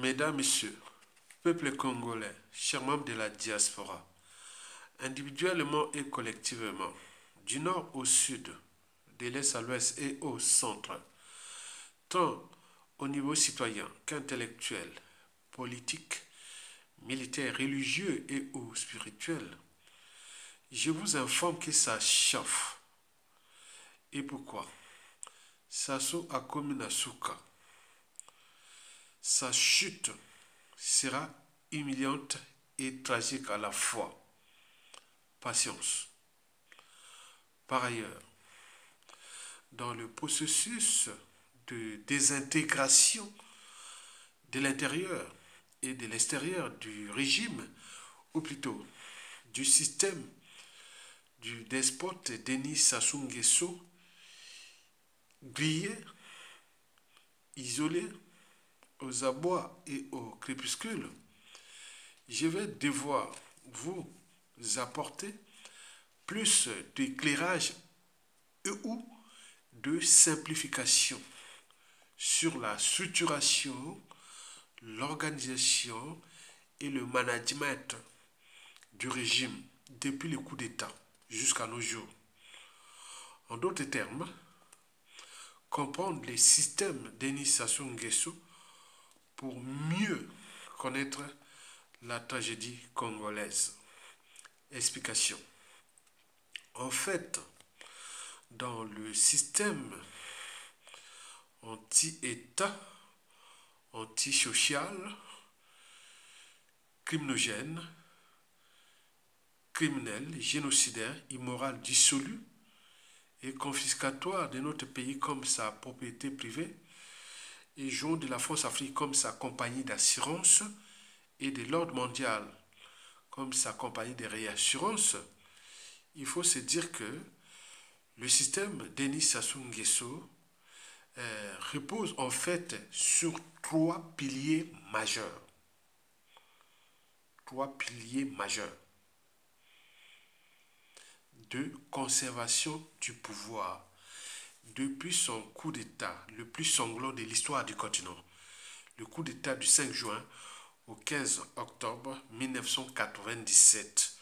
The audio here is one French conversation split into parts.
Mesdames, Messieurs, peuple congolais, chers membres de la diaspora, individuellement et collectivement, du nord au sud, de l'est à l'ouest et au centre, tant au niveau citoyen qu'intellectuel, politique, militaire, religieux et ou spirituel, je vous informe que ça chauffe. Et pourquoi? Sassou Akomina Souka. Sa chute sera humiliante et tragique à la fois. Patience. Par ailleurs, dans le processus de désintégration de l'intérieur et de l'extérieur du régime, ou plutôt du système du despote Denis Sassou Nguesso, grillé, isolé, aux abois et au crépuscule, je vais devoir vous apporter plus d'éclairage et ou de simplification sur la structuration, l'organisation et le management du régime depuis le coup d'État jusqu'à nos jours. En d'autres termes, comprendre les systèmes Denis Sassou Nguesso pour mieux connaître la tragédie congolaise. Explication. En fait, dans le système anti-État, anti-social, criminogène, criminel, génocidaire, immoral, dissolu et confiscatoire de notre pays comme sa propriété privée, et jouant de la France-Afrique comme sa compagnie d'assurance et de l'ordre mondial comme sa compagnie de réassurance, il faut se dire que le système Denis Sassou Nguesso repose en fait sur trois piliers majeurs. Trois piliers majeurs de conservation du pouvoir depuis son coup d'État le plus sanglant de l'histoire du continent, le coup d'État du 5 juin au 15 octobre 1997,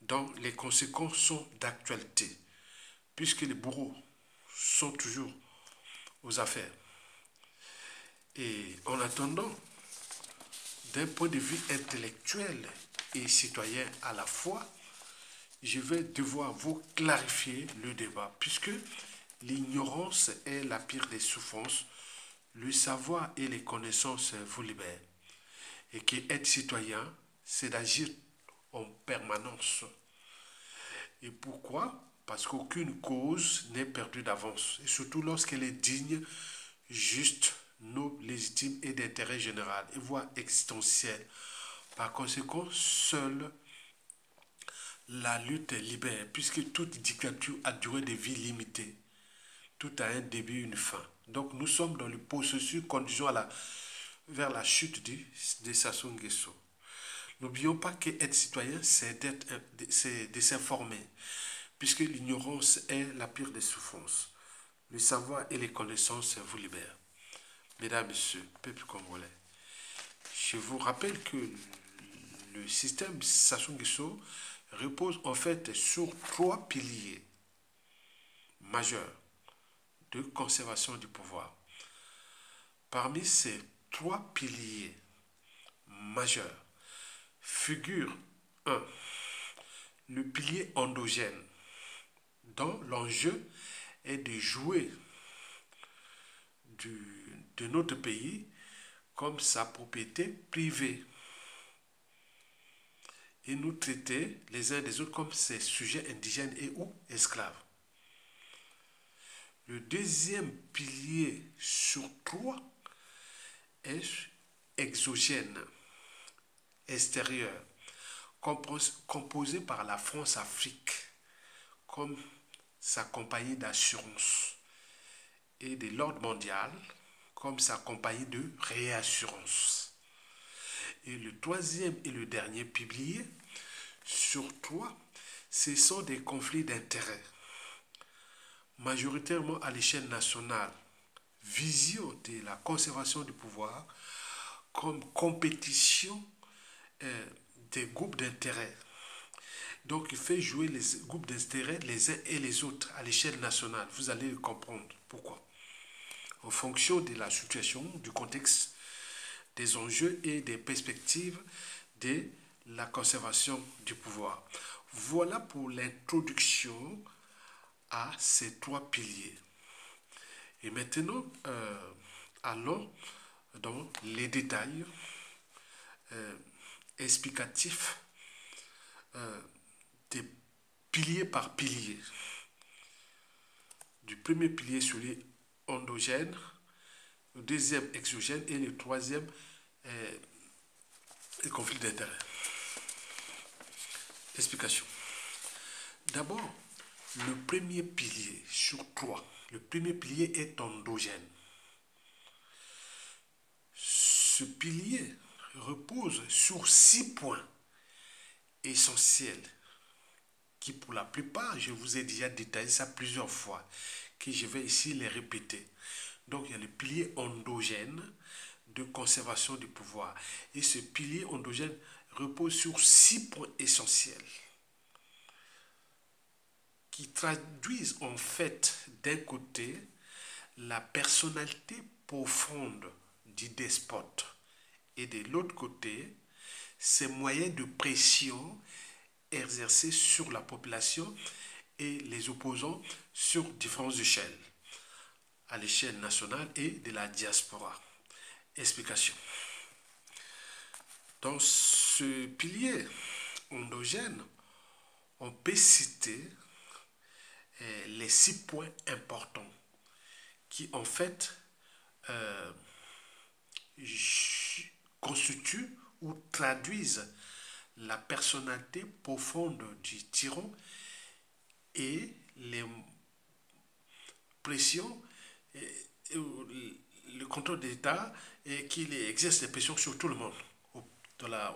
dont les conséquences sont d'actualité, puisque les bourreaux sont toujours aux affaires. Et en attendant, d'un point de vue intellectuel et citoyen à la fois, je vais devoir vous clarifier le débat, puisque l'ignorance est la pire des souffrances, le savoir et les connaissances vous libèrent. Et que être citoyen, c'est d'agir en permanence. Et pourquoi? Parce qu'aucune cause n'est perdue d'avance, et surtout lorsqu'elle est digne, juste, noble, légitime et d'intérêt général, et voire existentielle. Par conséquent, seule la lutte libère, puisque toute dictature a durée de vie limitée. Tout a un début et une fin. Donc nous sommes dans le processus conduisant vers la chute de Sassou Nguesso. N'oublions pas qu'être citoyen, c'est de s'informer, puisque l'ignorance est la pire des souffrances. Le savoir et les connaissances vous libèrent. Mesdames, Messieurs, peuple congolais, je vous rappelle que le système Sassou Nguesso repose en fait sur trois piliers majeurs de conservation du pouvoir. Parmi ces trois piliers majeurs figure 1. Le pilier endogène, dont l'enjeu est de jouer de notre pays comme sa propriété privée et nous traiter les uns des autres comme ses sujets indigènes et ou esclaves. Le deuxième pilier sur trois est exogène, extérieur, composé par la France-Afrique comme sa compagnie d'assurance et de l'ordre mondial comme sa compagnie de réassurance. Et le troisième et le dernier pilier sur trois, ce sont des conflits d'intérêts, majoritairement à l'échelle nationale, vision de la conservation du pouvoir comme compétition des groupes d'intérêt. Donc, il fait jouer les groupes d'intérêt les uns et les autres à l'échelle nationale. Vous allez comprendre pourquoi. En fonction de la situation, du contexte, des enjeux et des perspectives de la conservation du pouvoir. Voilà pour l'introduction à ces trois piliers. Et maintenant, allons dans les détails explicatifs des piliers par pilier. Du premier pilier, celui endogène, le deuxième exogène et le troisième le conflit d'intérêts. Explication. D'abord, le premier pilier sur trois. Le premier pilier est endogène. Ce pilier repose sur 6 points essentiels qui, pour la plupart, je vous ai déjà détaillé ça plusieurs fois, que je vais ici les répéter. Donc, il y a le pilier endogène de conservation du pouvoir. Et ce pilier endogène repose sur 6 points essentiels qui traduisent en fait d'un côté la personnalité profonde du despote et de l'autre côté ses moyens de pression exercés sur la population et les opposants sur différentes échelles, à l'échelle nationale et de la diaspora. Explication. Dans ce pilier endogène, on peut citer les 6 points importants qui en fait constituent ou traduisent la personnalité profonde du tyran et les pressions et le contrôle de l'État et qu'il exerce des pressions sur tout le monde,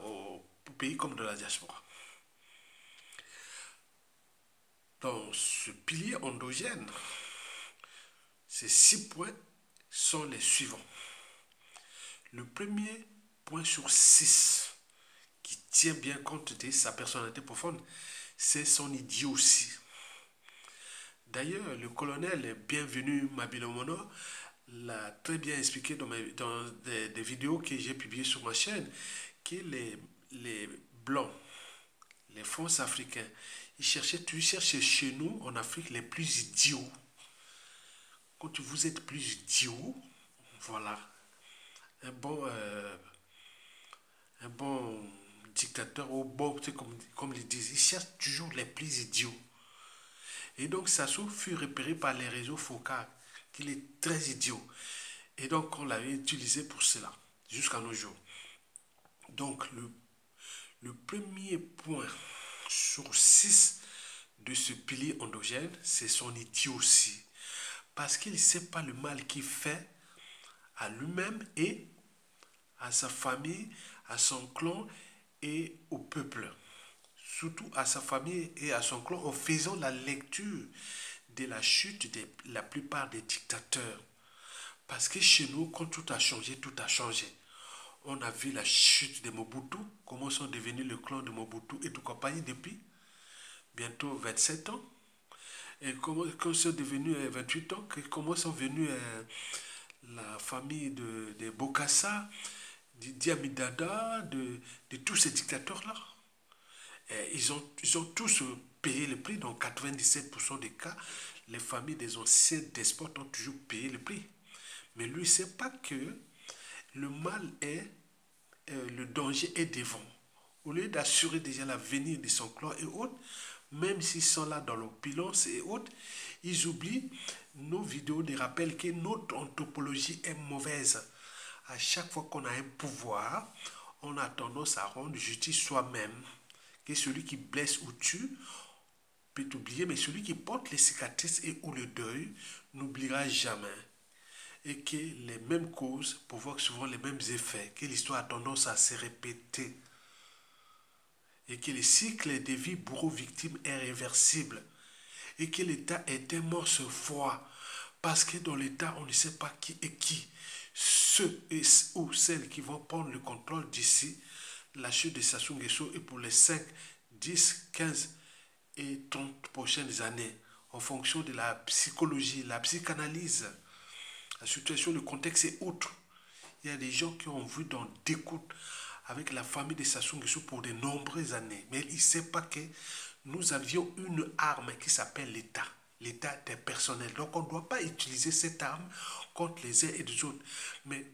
au pays comme de la diaspora. Dans ce pilier endogène, ces 6 points sont les suivants. Le premier point sur 6 qui tient bien compte de sa personnalité profonde, c'est son idiotie. D'ailleurs, le colonel Bienvenu Mabilomono l'a très bien expliqué dans des vidéos que j'ai publiées sur ma chaîne, que les Blancs, les France africains, ils cherchent chez nous, en Afrique, les plus idiots. Quand vous êtes plus idiot, voilà, un bon dictateur, ou bon, comme ils disent, ils cherchent toujours les plus idiots. Et donc, Sassou fut repéré par les réseaux focaux qu'il est très idiot. Et donc, on l'avait utilisé pour cela, jusqu'à nos jours. Donc, le premier point sur 6 de ce pilier endogène, c'est son idiotie. Parce qu'il ne sait pas le mal qu'il fait à lui-même et à sa famille, à son clan et au peuple. Surtout à sa famille et à son clan en faisant la lecture de la chute de la plupart des dictateurs. Parce que chez nous, quand tout a changé, tout a changé. On a vu la chute de Mobutu, comment sont devenus le clan de Mobutu et tout compagnie depuis bientôt 27 ans. Et comment sont devenus 28 ans, comment sont venus la famille de Bokassa, de Diami Dada, de tous ces dictateurs-là. Ils ont tous payé le prix. Dans 97% des cas, les familles des anciens despotes ont toujours payé le prix. Mais lui, il ne sait pas que le mal est, le danger est devant. Au lieu d'assurer déjà l'avenir de son clan et autres, même s'ils sont là dans l'opulence et autres, ils oublient nos vidéos de rappel que notre anthropologie est mauvaise. À chaque fois qu'on a un pouvoir, on a tendance à rendre justice soi-même. Que celui qui blesse ou tue peut oublier, mais celui qui porte les cicatrices et ou le deuil n'oubliera jamais. Et que les mêmes causes provoquent souvent les mêmes effets, que l'histoire a tendance à se répéter. Et que le cycle des vies bourreaux-victimes est réversible. Et que l'État est un morceau froid. Parce que dans l'État, on ne sait pas qui est qui. ceux ou celles qui vont prendre le contrôle d'ici la chute de Sassou Nguesso et pour les 5, 10, 15 et 30 prochaines années, en fonction de la psychologie, la psychanalyse, la situation, le contexte est autre. Il y a des gens qui ont vu dans découdre avec la famille de Sassou Nguesso pour de nombreuses années. Mais ils ne savent pas que nous avions une arme qui s'appelle l'État. L'État est personnel. Donc on ne doit pas utiliser cette arme contre les uns et les autres. Mais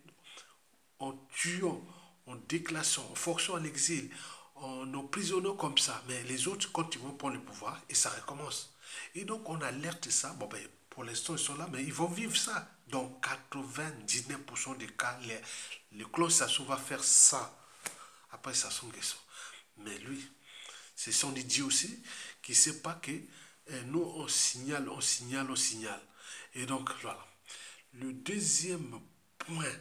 en tuant, en déclassant, en forçant à l'exil, en emprisonnant comme ça. Mais les autres, quand ils vont prendre le pouvoir, et ça recommence. Et donc on alerte ça. Bon ben, pour l'instant, ils sont là, mais ils vont vivre ça. Dans 99% des cas, le clan Sassou va faire ça après Sassou Nguesso. Mais lui, c'est son idiot aussi qui ne sait pas que nous, on signale, on signale, on signale. Et donc, voilà. Le deuxième point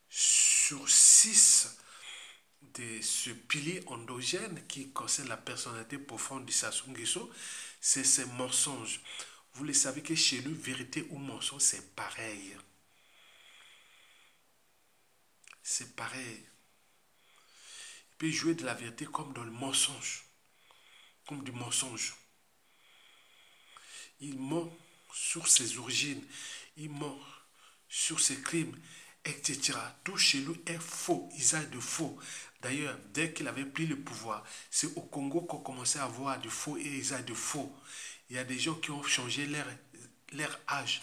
sur 6 de ce pilier endogène qui concerne la personnalité profonde de Sassou Nguesso, c'est ses mensonges. Vous le savez que chez lui, vérité ou mensonge, c'est pareil. C'est pareil. Il peut jouer de la vérité comme dans le mensonge. Comme du mensonge. Il ment sur ses origines. Il ment sur ses crimes, etc. Tout chez lui est faux. Usage de faux. D'ailleurs, dès qu'il avait pris le pouvoir, c'est au Congo qu'on commençait à avoir du faux et usage de faux. Il y a des gens qui ont changé leur âge,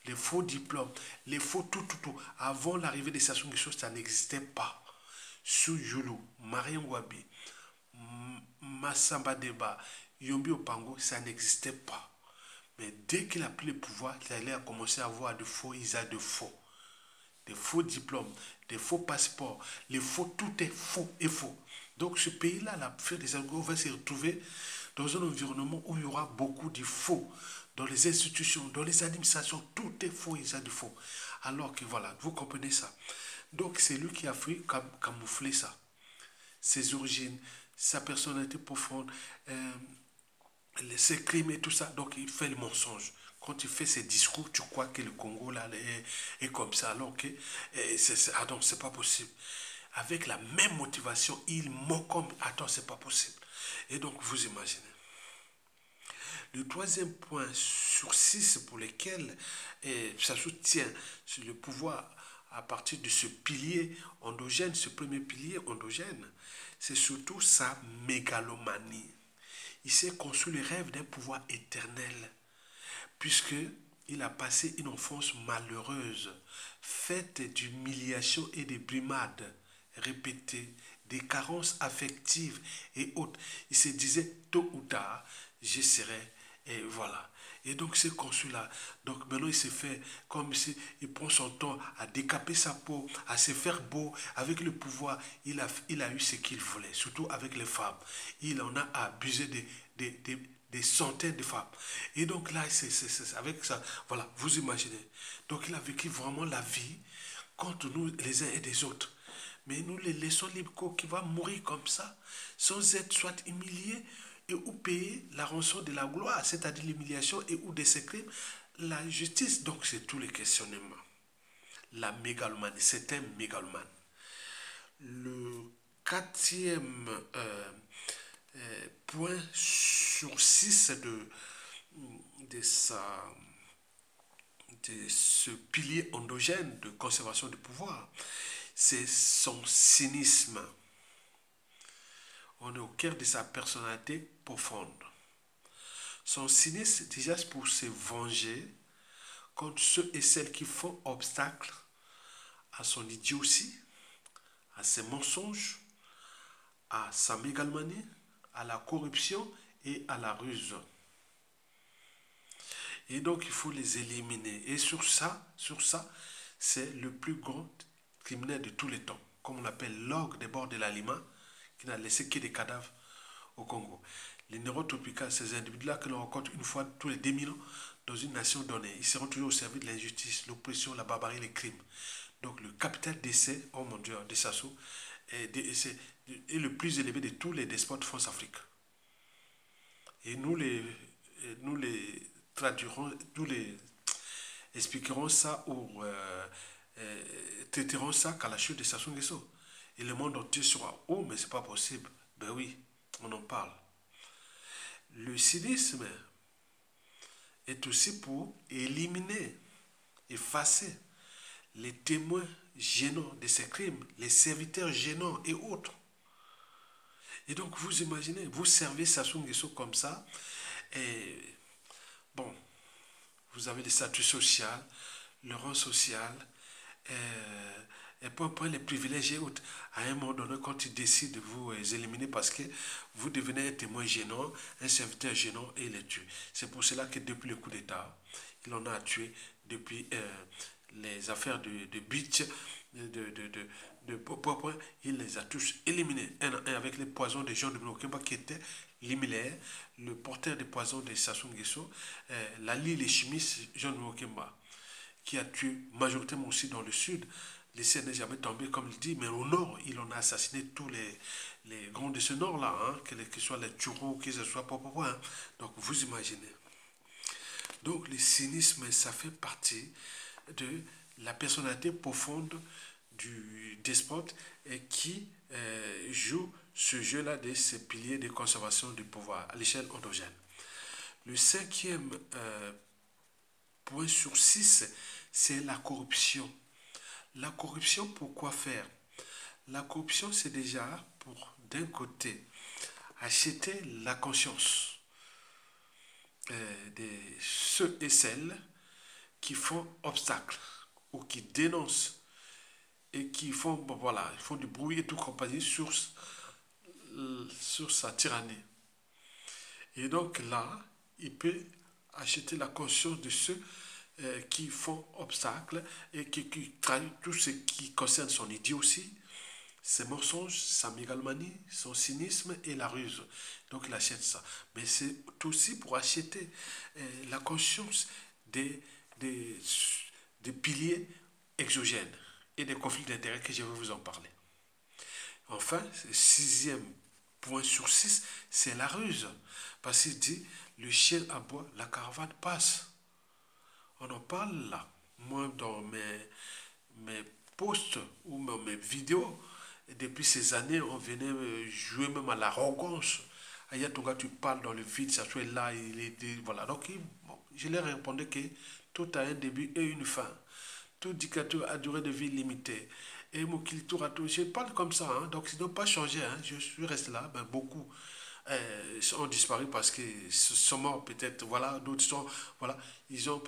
les faux diplômes, les faux tout. Avant l'arrivée de Sassou Nguesso, ça n'existait pas. Sou Yulu, Marien Wabi, Massamba Deba, Yombi Opango, ça n'existait pas. Mais dès qu'il a pris le pouvoir, il a commencé à avoir de faux usages de faux. Des faux diplômes, des faux passeports, les faux, tout est faux et faux. Donc ce pays-là, la fin des algos, va se retrouver dans un environnement où il y aura beaucoup de faux. Dans les institutions, dans les administrations, tout est faux et ça de faux. Alors que voilà, vous comprenez ça. Donc c'est lui qui a fait camoufler ça. Ses origines, sa personnalité profonde, ses crimes et tout ça. Donc il fait le mensonge. Quand il fait ses discours, tu crois que le Congo là est comme ça. Alors que attends, c'est pas possible. Avec la même motivation, il ment comme attends, c'est pas possible. Et donc vous imaginez. Le troisième point sur 6 pour lequel ça soutient sur le pouvoir à partir de ce pilier endogène, ce premier pilier endogène, c'est surtout sa mégalomanie. Il s'est conçu le rêve d'un pouvoir éternel, puisqu'il a passé une enfance malheureuse, faite d'humiliation et de brimades répétées, des carences affectives et autres. Il se disait, tôt ou tard, je serai, et voilà. Et donc c'est conçu là. Donc maintenant il se fait comme si il prend son temps à décaper sa peau, à se faire beau. Avec le pouvoir, il a eu ce qu'il voulait, surtout avec les femmes. Il en a abusé des centaines de femmes. Et donc là, c'est avec ça, voilà, vous imaginez. Donc il a vécu vraiment la vie contre nous les uns et les autres. Mais nous les laissons libres, qui va mourir comme ça, sans être soit humilié et ou payer la rançon de la gloire, c'est-à-dire l'humiliation et ou de ses crimes, la justice. Donc c'est tous les questionnements. La mégalomanie, c'est un mégalomane. Le quatrième point sur 6 de ce pilier endogène de conservation du pouvoir, c'est son cynisme. On est au cœur de sa personnalité profonde. Son cynisme, déjà, c'est pour se venger contre ceux et celles qui font obstacle à son idiotie, à ses mensonges, à sa mégalomanie, à la corruption et à la ruse. Et donc, il faut les éliminer. Et sur ça, c'est le plus grand criminel de tous les temps, comme on l'appelle l'ogre des bords de la Lima, qui n'a laissé que des cadavres au Congo. Les neurotropicales, ces individus-là que l'on rencontre une fois tous les 2000 ans dans une nation donnée, ils seront toujours au service de l'injustice, l'oppression, la barbarie, les crimes. Donc le capital décès, oh mon Dieu, de Sassou, est le plus élevé de tous les despotes France-Afrique. Et nous les traduirons, nous les expliquerons ça traiteront ça qu'à la chute de Sassou Nguesso. Et le monde entier sera, oh, mais c'est pas possible. Ben oui, on en parle. Le cynisme est aussi pour éliminer, effacer les témoins gênants de ces crimes, les serviteurs gênants et autres. Et donc, vous imaginez, vous servez Sassou Nguesso comme ça, et bon, vous avez le statut social, le rang social, et point les privilèges et autres. À un moment donné, quand ils décident de vous éliminer parce que vous devenez un témoin gênant, un serviteur gênant et il les tue. C'est pour cela que depuis le coup d'État, il en a tué depuis les affaires de Beach, de Popo, il les a tous éliminés. Un avec les poisons de Jean de Blokemba qui était l'Imilaire, le porteur des poisons de Sassou Nguesso, Lali les chimistes Jean de Blokemba, qui a tué majoritairement aussi dans le sud. Le ciel n'est jamais tombé, comme il dit, mais au nord, il en a assassiné tous les grands de ce nord-là, hein, que ce soit les Tchouros, que ce soit Popo. Hein. Donc, vous imaginez. Donc, le cynisme, ça fait partie de la personnalité profonde du despote et qui joue ce jeu-là de ces piliers de conservation du pouvoir à l'échelle endogène. Le cinquième point sur 6, c'est la corruption. La corruption, pourquoi faire? La corruption, c'est déjà pour, d'un côté, acheter la conscience de ceux et celles qui font obstacle ou qui dénoncent et qui font, bon, voilà, ils font du bruit et tout compagnie sur sa tyrannie. Et donc là, il peut acheter la conscience de ceux qui font obstacle et qui trahissent tout ce qui concerne son idiotie, ses mensonges, sa mégalomanie, son cynisme et la ruse. Donc il achète ça. Mais c'est aussi pour acheter la conscience des piliers exogènes et des conflits d'intérêts que je vais vous en parler. Enfin, sixième point sur 6, c'est la ruse. Parce qu'il dit, le chien aboie, la caravane passe. On en parle là. Moi, dans mes posts ou mes vidéos, depuis ces années, on venait jouer même à l'arrogance. Ayatonga, tu parles dans le vide, ça soit là, il est... Voilà. Donc, bon, je leur répondais que tout a un début et une fin. Tout dictateur a durée de vie limitée. Et Mokilitour a tout. Je parle comme ça, hein, donc ils n'ont pas changé. Hein, je suis resté là, ben, beaucoup ont disparu parce qu'ils sont morts peut-être, voilà, d'autres sont, voilà, ils ont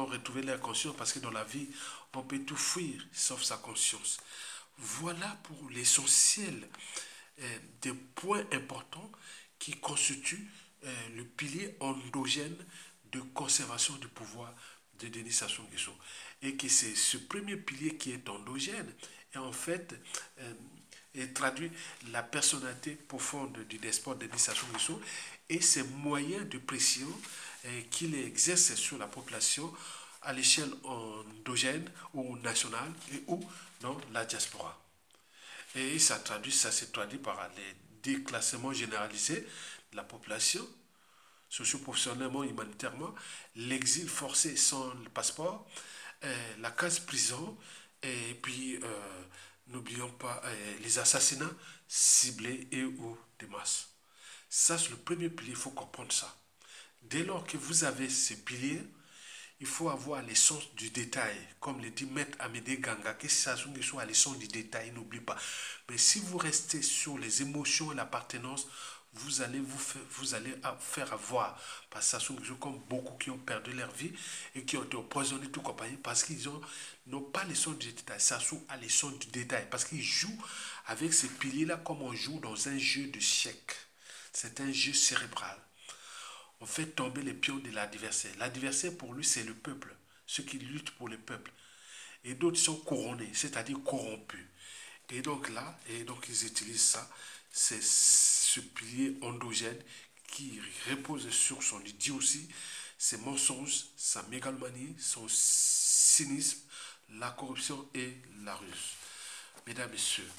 retrouvé leur conscience parce que dans la vie, on peut tout fuir sauf sa conscience. Voilà pour l'essentiel des points importants qui constituent le pilier endogène de conservation du pouvoir de Denis Sassou Nguesso. Et que c'est ce premier pilier qui est endogène et en fait et traduit la personnalité profonde du despote Denis Sassou Nguesso et ses moyens de pression qu'il exerce sur la population à l'échelle endogène ou nationale et ou dans la diaspora. Et ça se traduit par les déclassements généralisés de la population, socio-professionnellement, humanitairement, l'exil forcé sans le passeport, la case prison, et puis n'oublions pas les assassinats ciblés et ou de masse. Ça, c'est le premier pilier, il faut comprendre ça. Dès lors que vous avez ces piliers, il faut avoir l'essence du détail. Comme le dit Maître Amédée Ganga, que Sassou Nguesso a l'essence du détail, n'oublie pas. Mais si vous restez sur les émotions et l'appartenance, vous allez faire avoir par Sassou Nguesso comme beaucoup qui ont perdu leur vie et qui ont été empoisonnés tout compagnie parce qu'ils n'ont pas les sons du détail. Sassou a les sons du détail parce qu'il joue avec ces piliers-là comme on joue dans un jeu de chèques. C'est un jeu cérébral. On fait tomber les pions de l'adversaire. L'adversaire pour lui c'est le peuple, ceux qui luttent pour le peuple. Et d'autres sont couronnés, c'est-à-dire corrompus. Et donc là, ils utilisent ça, c'est ce pilier endogène qui repose sur son idiotie, ses mensonges, sa mégalomanie, son cynisme, la corruption et la ruse. Mesdames, Messieurs,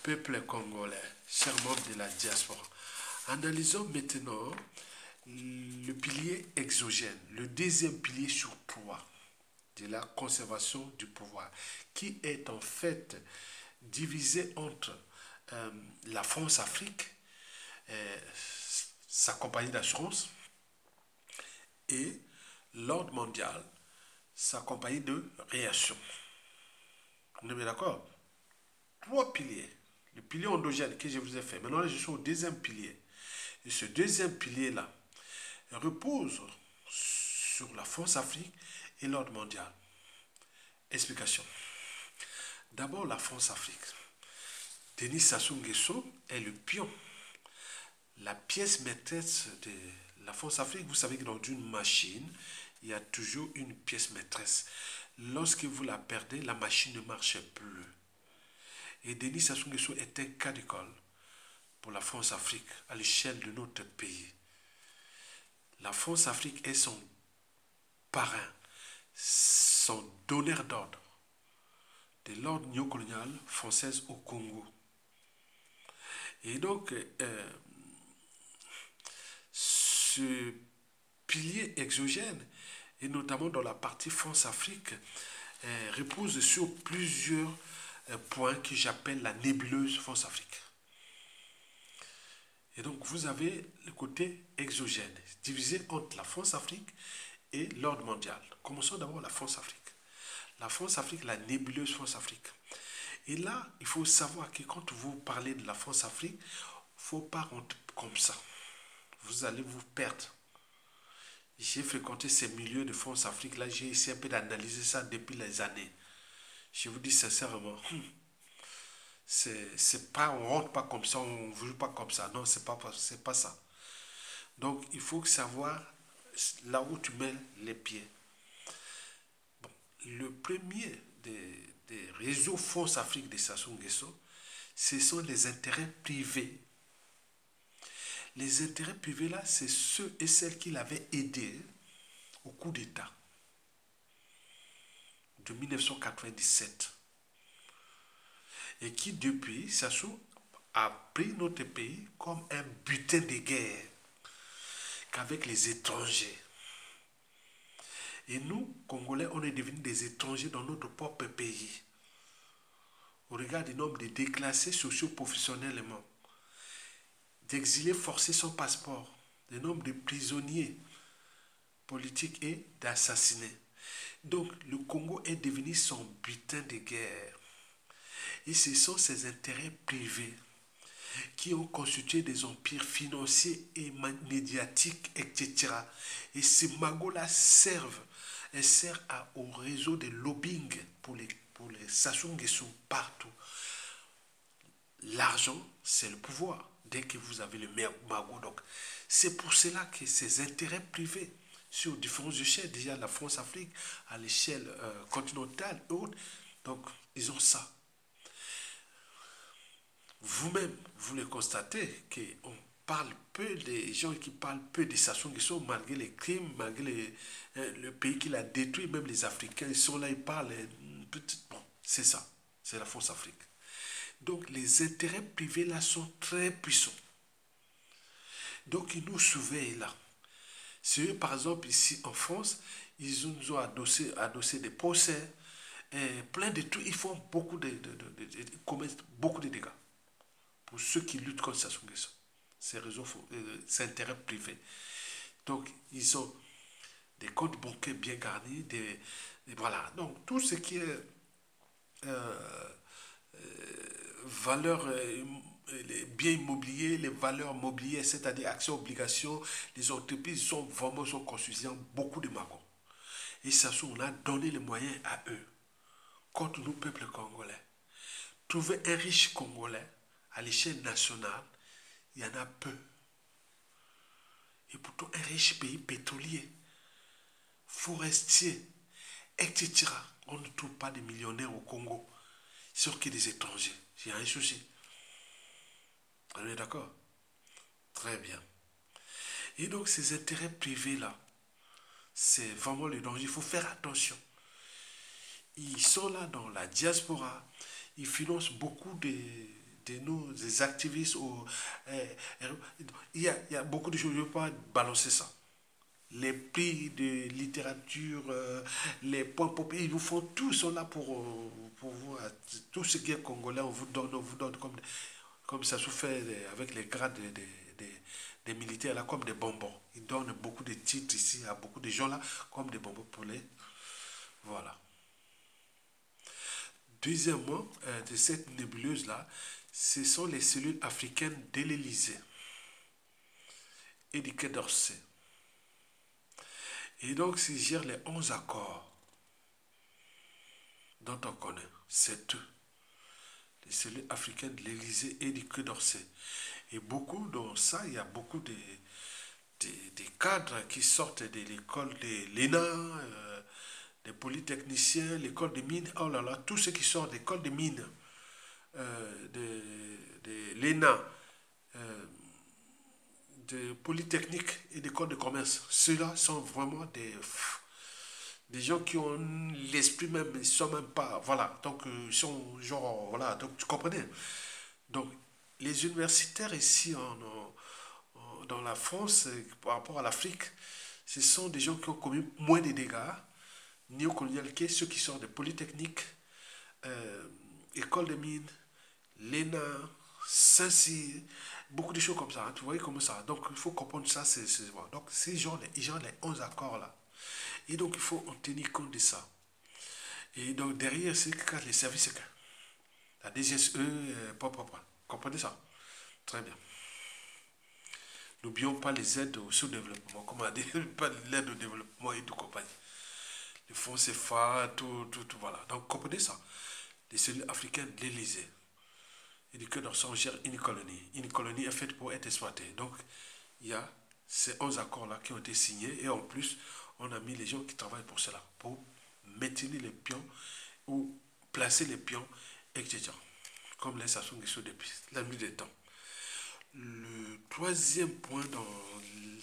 peuple congolais, chers membres de la diaspora, analysons maintenant le pilier exogène, le deuxième pilier sur 3 de la conservation du pouvoir, qui est en fait divisé entre la France-Afrique, sa compagnie d'assurance, et l'ordre mondial, sa compagnie de réaction. On est bien d'accord? Trois piliers. Le pilier endogène que je vous ai fait. Maintenant, je suis au deuxième pilier. Et ce deuxième pilier-là repose sur la France-Afrique et l'ordre mondial. Explication. D'abord, la France-Afrique. Denis Sassou Nguesso est le pion, la pièce maîtresse de la France-Afrique. Vous savez que dans une machine, il y a toujours une pièce maîtresse. Lorsque vous la perdez, la machine ne marche plus. Et Denis Sassou Nguesso est un cas d'école pour la France-Afrique à l'échelle de notre pays. La France-Afrique est son parrain, son donneur d'ordre de l'ordre néocolonial française au Congo. Et donc, ce pilier exogène, et notamment dans la partie France-Afrique, repose sur plusieurs points que j'appelle la nébuleuse France-Afrique. Et donc, vous avez le côté exogène, divisé entre la France-Afrique et l'ordre mondial. Commençons d'abord la France-Afrique. La France-Afrique, la nébuleuse France-Afrique. Et là, il faut savoir que quand vous parlez de la France-Afrique, il ne faut pas rentrer comme ça. Vous allez vous perdre. J'ai fréquenté ces milieux de France-Afrique, là, j'ai essayé un peu d'analyser ça depuis les années. Je vous dis sincèrement, c'est pas, on rentre pas comme ça, on ne joue pas comme ça. Non, c'est pas ça. Donc, il faut savoir là où tu mets les pieds. Bon, le premier des réseaux France-Afrique de Sassou Nguesso, ce sont les intérêts privés. Les intérêts privés là, c'est ceux et celles qui l'avaient aidé au coup d'État de 1997. Et qui depuis, Sassou a pris notre pays comme un butin de guerre qu'avec les étrangers. Et nous, Congolais, on est devenus des étrangers dans notre propre pays. Au regard du nombre de déclassés socio-professionnellement, d'exilés forcés sans passeport, du nombre de prisonniers politiques et d'assassinés. Donc, le Congo est devenu son butin de guerre. Et ce sont ces intérêts privés qui ont constitué des empires financiers et médiatiques, etc. Et ces magots-là servent au réseau de lobbying pour les Sassou Nguesso partout. L'argent, c'est le pouvoir. Dès que vous avez le magot, donc c'est pour cela que ces intérêts privés sur différentes échelles, déjà la France-Afrique, à l'échelle continentale et autres, donc ils ont ça. Vous-même, vous le constatez qu'on parle peu des gens qui parlent peu de Sassou Nguesso malgré les crimes, malgré le pays qu'il a détruit, même les Africains, ils sont là, ils parlent. Bon, c'est ça, c'est la France-Afrique. Donc les intérêts privés là sont très puissants. Donc ils nous surveillent là. Si eux, par exemple, ici en France, ils nous ont adossé des procès, plein de trucs, ils font beaucoup ils commettent beaucoup de dégâts. Pour ceux qui luttent contre Sassou Nguesso, ces réseaux, ces intérêts privés. Donc, ils ont des comptes bancaires bien garnis, voilà. Donc, tout ce qui est valeurs, les biens immobiliers, les valeurs mobilières, c'est-à-dire actions, obligations, les entreprises sont vraiment constituant beaucoup de magouilles. Et Sassou, on a donné les moyens à eux, contre nous, peuple congolais. Trouver un riche Congolais à l'échelle nationale, il y en a peu. Et pourtant, un riche pays pétrolier, forestier, etc. On ne trouve pas de millionnaires au Congo, sauf que des étrangers. J'ai un souci. On est d'accord? Très bien. Et donc, ces intérêts privés-là, c'est vraiment le danger. Il faut faire attention. Ils sont là dans la diaspora. Ils financent beaucoup des activistes. Il y a beaucoup de choses. Je ne veux pas balancer ça. les prix de littérature, les points populaires, ils vous font tout, sont là pour vous. Tout ce qui est congolais, on vous donne comme ça se fait avec les grades des militaires là, comme des bonbons. Ils donnent beaucoup de titres ici à beaucoup de gens là, comme des bonbons pour les. Voilà. Deuxièmement, de cette nébuleuse là, ce sont les cellules africaines de l'Élysée et du Quai d'Orsay. Et donc, s'ils gèrent les 11 accords dont on connaît, c'est eux, les cellules africaines de l'Élysée et du Quai d'Orsay. Et beaucoup dans ça, il y a beaucoup des cadres qui sortent de l'école de l'ENA, des polytechniciens, l'école des mines, oh là là, tous ceux qui sortent de l'école des mines, de l'ENA, euh, de Polytechnique et d'école de commerce. Ceux-là sont vraiment des gens qui ont l'esprit même, ils sont même pas, voilà, donc ils sont genre, voilà, donc tu comprenais. Donc les universitaires ici dans la France, par rapport à l'Afrique, ce sont des gens qui ont commis moins de dégâts néocolonial que ceux qui sortent de Polytechnique, euh, École des mines, l'ENA, Saint-Cyr, beaucoup de choses comme ça. Hein, tu vois comme ça. Donc il faut comprendre ça. Voilà. Donc ces gens, ils ont les 11 accords là. Et donc il faut en tenir compte de ça. Et donc derrière, c'est les services secrets. La DGSE, comprenez ça? Très bien. N'oublions pas les aides au sous-développement, comme on dit, pas l'aide au développement et tout compagnie. Les fonds CFA, tout, voilà. Donc comprenez ça. Les cellules africaines de l'Élysée et du Quai d'Orsay gère une colonie. Une colonie est faite pour être exploitée. Donc il y a ces 11 accords-là qui ont été signés et en plus, on a mis les gens qui travaillent pour cela, pour maintenir les pions ou placer les pions, etc. Comme les Sassou Nguesso depuis la nuit des temps. Le troisième point dans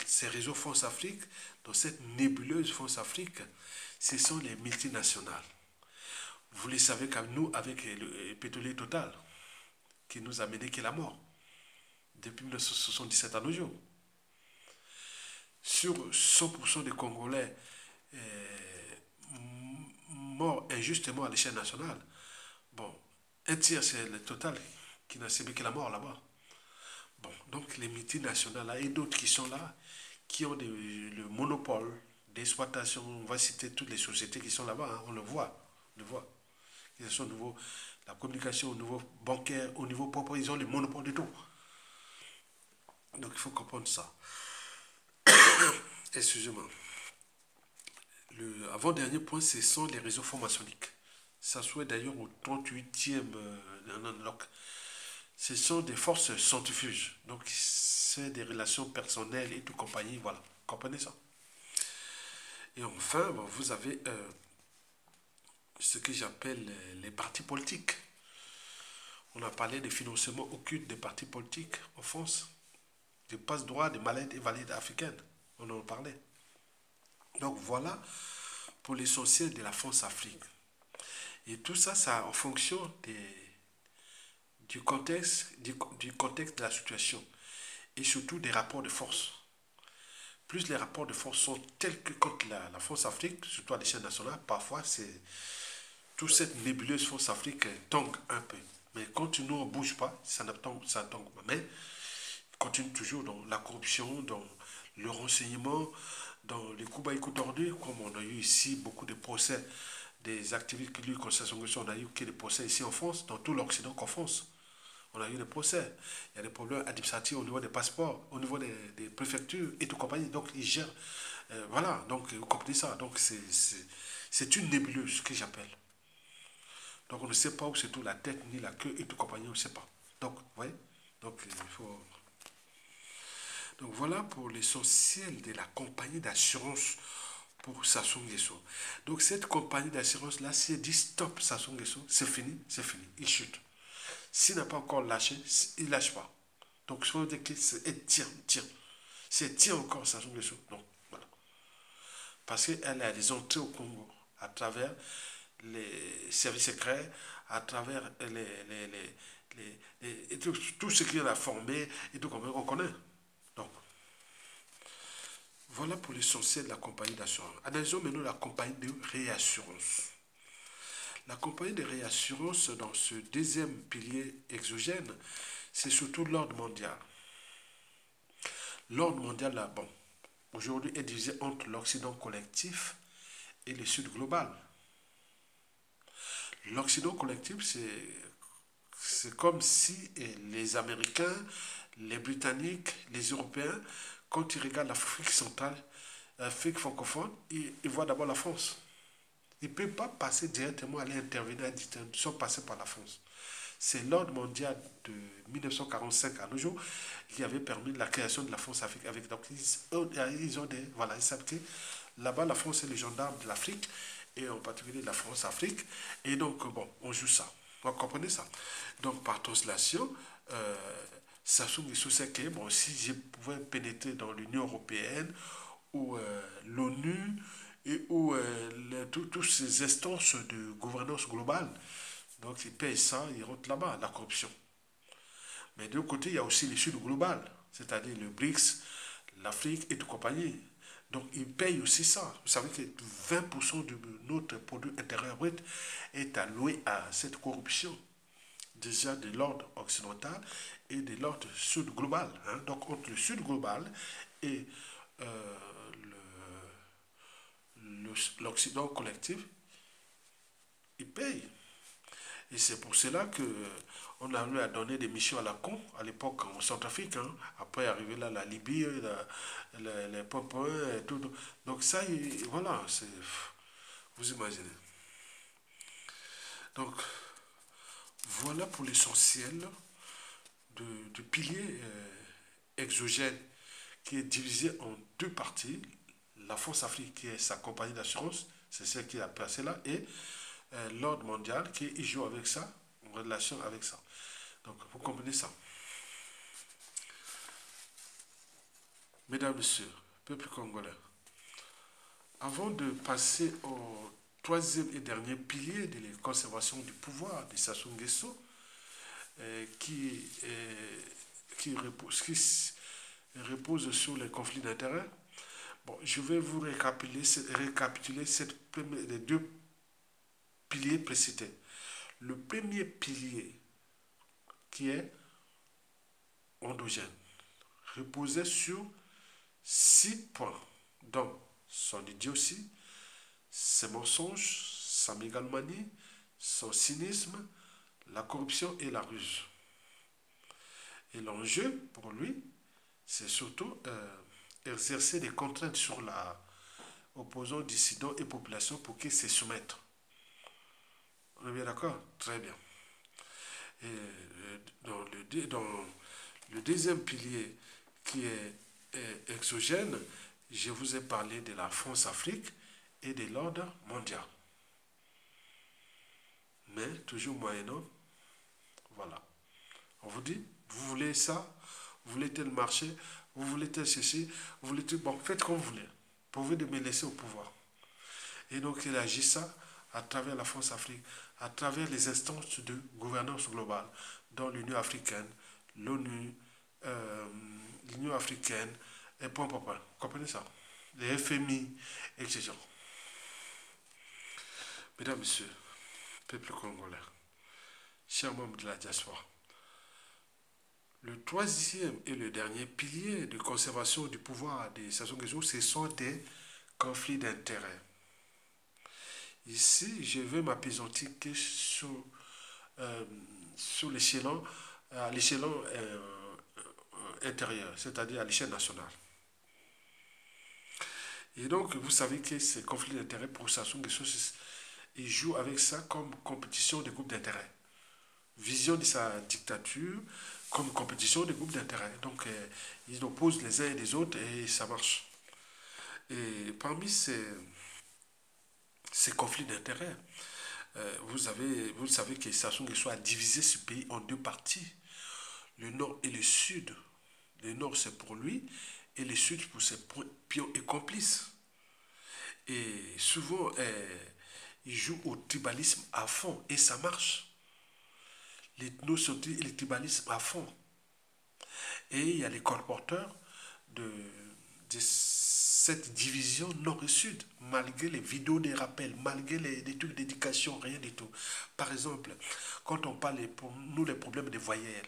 ces réseaux France Afrique, dans cette nébuleuse France Afrique, ce sont les multinationales. Vous le savez comme nous, avec le pétrolier Total, qui nous a mené que la mort, depuis 1977 à nos jours. Sur 100% des Congolais morts injustement à l'échelle nationale, bon, un tiers c'est le Total qui n'a subi que la mort là-bas. Bon, donc les multinationales là, et d'autres qui sont là, qui ont le monopole d'exploitation, on va citer toutes les sociétés qui sont là-bas, hein, on le voit, que ce soit au niveau de la communication, au niveau bancaire, au niveau propre, ils ont le monopole de tout. Donc il faut comprendre ça. Excusez-moi. Le avant-dernier point, ce sont les réseaux francs-maçonniques. Ça souhaite d'ailleurs au 38e ce sont des forces centrifuges. Donc, c'est des relations personnelles et tout compagnie. Voilà. Comprenez ça? Et enfin, bon, vous avez ce que j'appelle les partis politiques. On a parlé des financements occultes des partis politiques en France, des passe-droits, des maladies et valides africaines. On en parlait. Donc, voilà pour l'essentiel de la France-Afrique. Et tout ça, ça en fonction du contexte de la situation et surtout des rapports de force. Plus les rapports de force sont tels que contre la France-Afrique, surtout à l'échelle nationale, parfois c'est toute cette nébuleuse France-Afrique tombe un peu. Mais quand nous on ne bouge pas, ça ne tombe, ça tombe pas. Mais continue toujours dans la corruption, dans le renseignement, dans les coups bas et coups tordus, comme on a eu ici beaucoup de procès des activistes qui lui concernent, on a eu que des procès ici en France, dans tout l'Occident qu'en France. On a eu des procès. Il y a des problèmes administratifs au niveau des passeports, au niveau des préfectures et tout compagnie. Donc, ils gèrent. Voilà, donc vous comprenez ça. Donc, c'est une nébuleuse que j'appelle. Donc, on ne sait pas où c'est tout la tête, ni la queue et tout compagnie, on ne sait pas. Donc, vous voyez. Donc, il faut. Donc, voilà pour l'essentiel de la compagnie d'assurance pour Sassou Nguesso. Donc, cette compagnie d'assurance-là, si elle dit stop Sassou Nguesso, c'est fini, il chute. S'il n'a pas encore lâché, il ne lâche pas. Donc, ce qu'on dit, c'est tire. Si elle tire encore Sassou Nguesso, non. Voilà. Parce qu'elle a des entrées au Congo à travers les services secrets, à travers tout ce qu'il a formé et tout comme on connaît. Donc, Voilà pour l'essentiel de la compagnie d'assurance. Analysons maintenant la compagnie de réassurance. La compagnie de réassurance, dans ce deuxième pilier exogène, c'est surtout l'ordre mondial. L'ordre mondial, là, bon, aujourd'hui est divisé entre l'Occident collectif et le Sud global. L'Occident collectif, c'est comme si les Américains, les Britanniques, les Européens, quand ils regardent l'Afrique centrale, l'Afrique francophone, ils voient d'abord la France. Ils ne peuvent pas passer directement, aller intervenir, ils sont passés par la France. C'est l'ordre mondial de 1945 à nos jours qui avait permis la création de la France-Afrique. Donc ils ont des, voilà, ils savent que là-bas, la France est le gendarme de l'Afrique, et en particulier de la France-Afrique. Et donc, bon, on joue ça. Vous comprenez ça? Donc, par translation, Sassou Nguesso sait que, bon, si je pouvais pénétrer dans l'Union européenne ou l'ONU, et où toutes ces instances de gouvernance globale, donc ils payent ça, ils rentrent là-bas, la corruption. Mais de l'autre côté, il y a aussi le Sud global, c'est-à-dire le BRICS, l'Afrique et tout compagnie. Donc ils payent aussi ça. Vous savez que 20% de notre produit intérieur brut est alloué à cette corruption, déjà de l'ordre occidental et de l'ordre sud global. Hein. Donc entre le sud global et euh, l'Occident collectif, ils payent. Et c'est pour cela que on a eu à donner des missions à la con à l'époque en Centrafrique. Hein. Après, arriver là, la Libye, les Popins et tout. Donc ça, voilà, vous imaginez. Donc, voilà pour l'essentiel du pilier exogène qui est divisé en deux parties. La France-Afrique, qui est sa compagnie d'assurance, c'est celle qui a placé là, et l'ordre mondial qui joue avec ça, en relation avec ça. Donc, vous comprenez ça. Mesdames, Messieurs, peuple congolais, avant de passer au troisième et dernier pilier de la conservation du pouvoir de Sassou Nguesso, qui repose sur les conflits d'intérêts, bon, je vais vous récapituler les deux piliers précités. Le premier pilier, qui est endogène, reposait sur 6 points, dont son idiotie, ses mensonges, sa mégalomanie, son cynisme, la corruption et la ruse. Et l'enjeu pour lui, c'est surtout exercer des contraintes sur la opposants, dissidents et population pour qu'ils se soumettent. On est bien d'accord? Très bien. Et dans le deuxième pilier qui est exogène, je vous ai parlé de la France-Afrique et de l'ordre mondial. Mais toujours moyennant, voilà. On vous dit, vous voulez ça, vous voulez tel marché, vous voulez tel ceci, vous voulez tout, bon, faites comme vous voulez. Pourvu de me laisser au pouvoir. Et donc il agit ça à travers la France-Afrique, à travers les instances de gouvernance globale, dont l'Union africaine, l'ONU, l'Union africaine, et point, point, point. Vous comprenez ça? Les FMI, etc. Mesdames, Messieurs, peuple congolais, chers membres de la diaspora, le troisième et le dernier pilier de conservation du pouvoir des Sassou Nguesso, ce sont des conflits d'intérêts. Ici, je veux m'appesantir sur l'échelon intérieur, c'est-à-dire à l'échelle nationale. Et donc, vous savez que ces conflits d'intérêts pour Sassou Nguesso, il joue avec ça comme compétition des groupes d'intérêt. Vision de sa dictature comme compétition des groupes d'intérêt. Donc, ils opposent les uns et les autres et ça marche. Et parmi ces conflits d'intérêts, vous savez que Sassou Nguesso a divisé ce pays en deux parties, le nord et le sud. Le nord c'est pour lui et le sud pour ses pions et complices. Et souvent, il joue au tribalisme à fond et ça marche. L'ethnocentralisme et le tribalisme à fond. Et il y a les colporteurs de cette division nord et sud, malgré les vidéos des rappels, malgré les trucs d'éducation, rien du tout. Par exemple, quand on parle pour nous les problèmes des voyelles,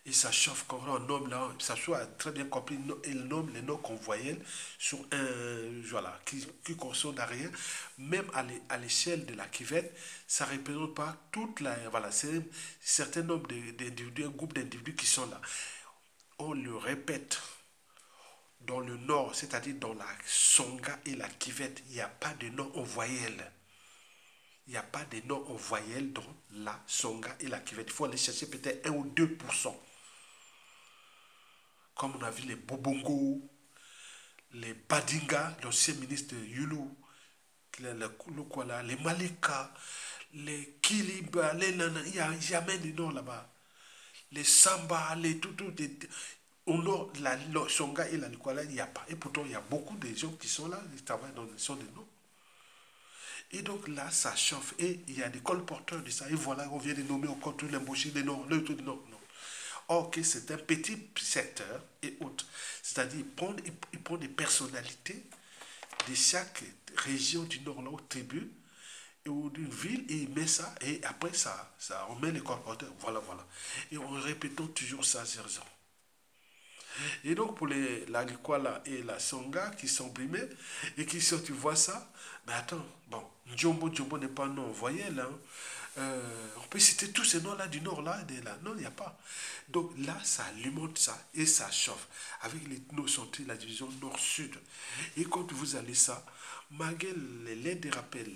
et ça chauffe quand on nomme là, ça soit très bien compris, il nomme les noms qu'on voyait sur un, voilà, qui correspondent à rien, même à l'échelle de la cuvette, ça ne représente pas toute la, voilà, c'est un certain nombre d'individus, un groupe d'individus qui sont là. On le répète, dans le nord, c'est-à-dire dans la Songa et la cuvette, il n'y a pas de nom en voyelle. Il n'y a pas de nom en voyelle dans la Songa et la cuvette. Il faut aller chercher peut-être 1 ou 2%. Comme on a vu les Bobongo, les Badinga, l'ancien ministre Yulu, les Malika, les Kiliba, les Nana, il n'y a jamais de nom là-bas. Les Samba, les tout, au nord, la Songa et la Nikwala, il n'y a pas. Et pourtant, il y a beaucoup de gens qui sont là, qui travaillent dans les des noms. Et donc là, ça chauffe. Et il y a des colporteurs de ça. Et voilà, on vient de nommer encore tous les bouchers, les noms, le tout, non. Or que c'est un petit secteur et autres. C'est-à-dire, ils prennent des personnalités de chaque région du nord, là, aux tribus, ou d'une ville, et ils mettent ça, et après ça on met les colporteurs, voilà. Et en répétant toujours ça, Zerzan. Et donc pour la Likwala et la Songa qui sont brimés et qui sont, tu vois ça, mais attends, bon, Djombo n'est pas un nom voyelle, hein. On peut citer tous ces noms-là du nord, là, de là. Non, il n'y a pas. Donc là, ça alimente ça et ça chauffe avec les notions de la division nord-sud. Et quand vous allez ça, malgré les lettres de rappel,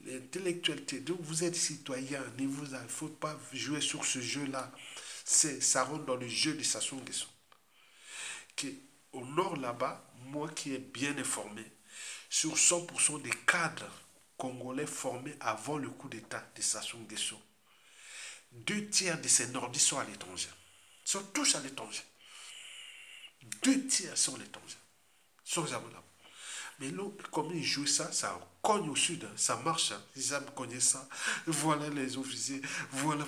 l'intellectualité, donc vous êtes citoyen, il ne faut pas jouer sur ce jeu-là. Ça rentre dans le jeu de Sassou Nguesso. Au nord là-bas, moi qui est bien informé, sur 100% des cadres congolais formés avant le coup d'État de Sassou Nguesso, 2 tiers de ces nordistes sont à l'étranger. Ils sont tous à l'étranger. 2 tiers sont à l'étranger. Ils sont jamais là. Mais là, comme ils jouent ça, ça cogne au sud, hein, ça marche. Hein, ils aiment cogner ça. Voilà les officiers, voilà.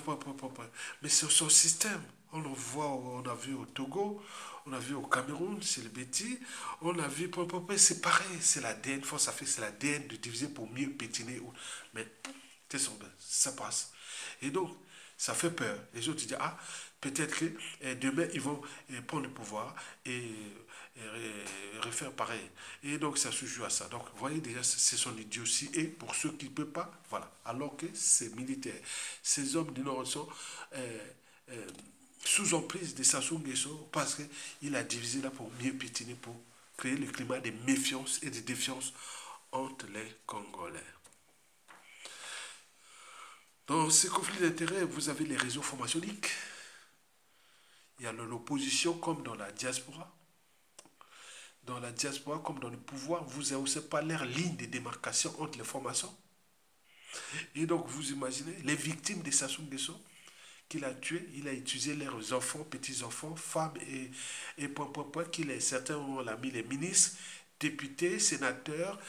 Mais c'est son système. On le voit, on a vu au Togo, on a vu au Cameroun, c'est le Béti, on a vu, c'est pareil, c'est l'ADN, force à faire, c'est l'ADN de diviser pour mieux pétiner. Mais, ça passe. Et donc, ça fait peur. Les autres disent, ah, peut-être que demain, ils vont prendre le pouvoir et refaire pareil. Et donc, ça se joue à ça. Donc, vous voyez déjà, c'est son idiotie. Et pour ceux qui ne peuvent pas, voilà. Alors que c'est militaire. Ces hommes du Nord sont sous emprise de Sassou Nguesso parce qu'il a divisé là pour mieux pétiner, pour créer le climat de méfiance et de défiance entre les Congolais. Dans ces conflits d'intérêts, vous avez les réseaux formationniques. Il y a l'opposition comme dans la diaspora. Dans la diaspora comme dans le pouvoir, vous n'avez aussi pas l'air ligne de démarcation entre les formations. Et donc, vous imaginez, les victimes de Sassou Nguesso, qu'il a tué, il a utilisé leurs enfants, petits-enfants, femmes et qu'il certains ont mis les ministres, députés, sénateurs,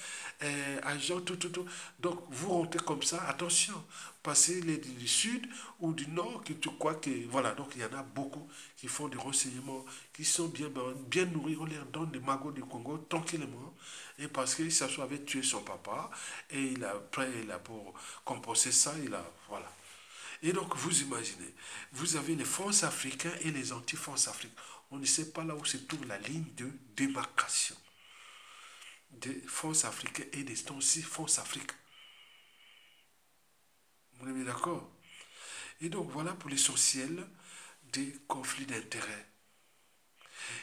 agents, tout. Donc, vous rentrez comme ça, attention, passez du sud ou du nord, que tu crois que, voilà, donc il y en a beaucoup qui font des renseignements, qui sont bien nourris, on leur donne des magots du Congo, tranquillement, et parce que Sassou avait tué son papa, et après, pour compenser ça, voilà. Et donc, vous imaginez, vous avez les France africains et les anti-France africains. On ne sait pas là où se trouve la ligne de démarcation des France africains et des anti-France africains. Vous êtes bien d'accord? Et donc, voilà pour l'essentiel des conflits d'intérêts.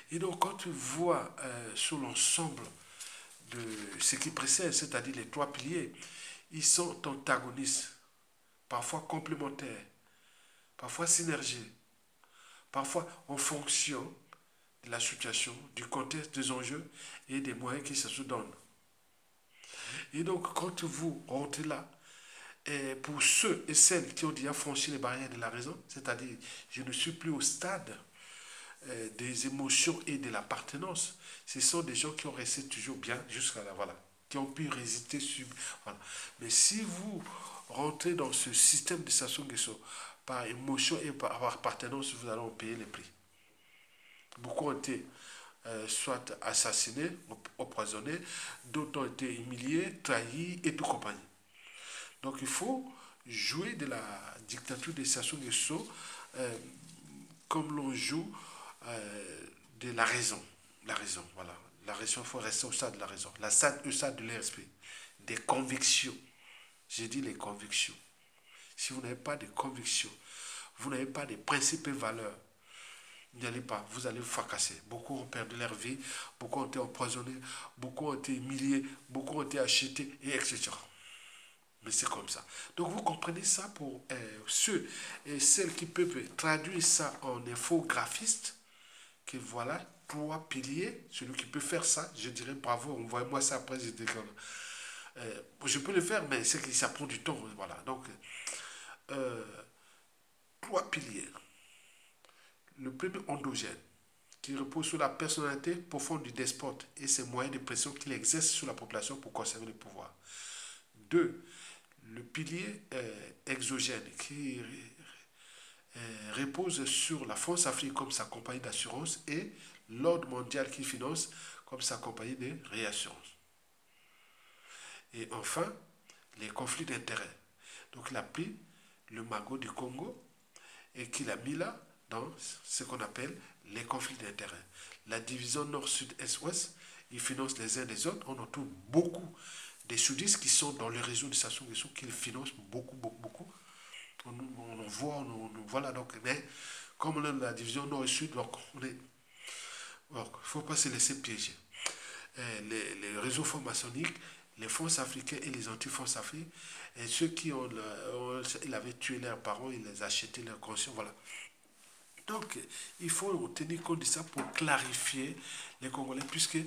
Et donc, quand tu vois sur l'ensemble de ce qui précède, c'est-à-dire les 3 piliers, ils sont antagonistes, parfois complémentaires, parfois synergie, parfois en fonction de la situation, du contexte, des enjeux et des moyens qui se donnent. Et donc, quand vous rentrez là, et pour ceux et celles qui ont déjà franchi les barrières de la raison, c'est-à-dire je ne suis plus au stade des émotions et de l'appartenance, ce sont des gens qui ont resté toujours bien jusqu'à là, voilà, qui ont pu résister sur, voilà. Mais si vous rentrez dans ce système de Sassou Nguesso par émotion et par appartenance, vous allez en payer les prix. Beaucoup ont été soit assassinés, empoisonnés, d'autres ont été humiliés, trahis et tout compagnie. Donc il faut jouer de la dictature de Sassou Nguesso euh, comme l'on joue de la raison. La raison, voilà. La raison, il faut rester au stade de la raison. Au stade de l'esprit. Des convictions. J'ai dit les convictions. Si vous n'avez pas de convictions, vous n'avez pas de principes et valeurs, n'y allez pas, vous allez vous fracasser. Beaucoup ont perdu leur vie, beaucoup ont été empoisonnés, beaucoup ont été humiliés, beaucoup ont été achetés, et etc. Mais c'est comme ça. Donc vous comprenez ça pour ceux et celles qui peuvent traduire ça en infographiste, que voilà, 3 piliers, celui qui peut faire ça, je dirais bravo, envoyez-moi ça après, je dirais, je peux le faire, mais c'est que ça prend du temps, voilà. Donc, euh, 3 piliers. Le premier endogène, qui repose sur la personnalité profonde du despote et ses moyens de pression qu'il exerce sur la population pour conserver le pouvoir. 2. Le pilier exogène, qui repose sur la France-Afrique comme sa compagnie d'assurance et l'ordre mondial qui finance comme sa compagnie de réassurance. Et enfin, les conflits d'intérêts. Donc il a pris le magot du Congo et qu'il a mis là dans ce qu'on appelle les conflits d'intérêts. La division nord-sud-est-ouest, ils financent les uns des autres. On en trouve beaucoup des sudistes qui sont dans le réseau de Sassou Nguesso qu'ils financent beaucoup, beaucoup, beaucoup. On voit, voilà donc, mais comme la division nord et sud, donc il ne faut pas se laisser piéger. Les réseaux francs-maçonniques, les fonds africains et les anti-fonds africains, et ceux qui ils avaient tué leurs parents, ils les achetaient leur conscience, voilà. Donc, il faut tenir compte de ça pour clarifier les Congolais, puisque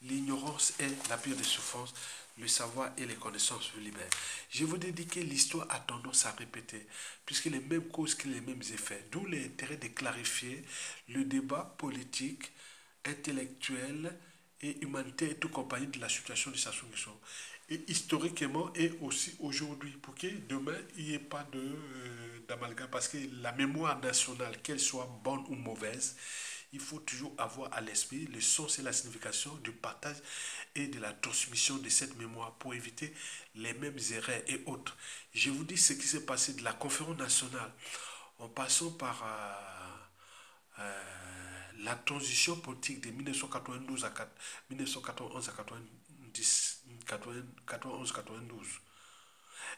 l'ignorance est la pire des souffrances, le savoir et les connaissances vous libèrent. Je vous ai dit que l'histoire a tendance à répéter, puisque les mêmes causes que les mêmes effets. D'où l'intérêt de clarifier le débat politique, intellectuel et humanitaire et tout compagnie de la situation de Sassou Nguesso. Et historiquement et aussi aujourd'hui, pour que demain, il n'y ait pas d'amalgame. Parce que la mémoire nationale, qu'elle soit bonne ou mauvaise, il faut toujours avoir à l'esprit le sens et la signification du partage et de la transmission de cette mémoire pour éviter les mêmes erreurs et autres. Je vous dis ce qui s'est passé de la conférence nationale en passant par la transition politique de 1992 à 1991 à 90, 91-92.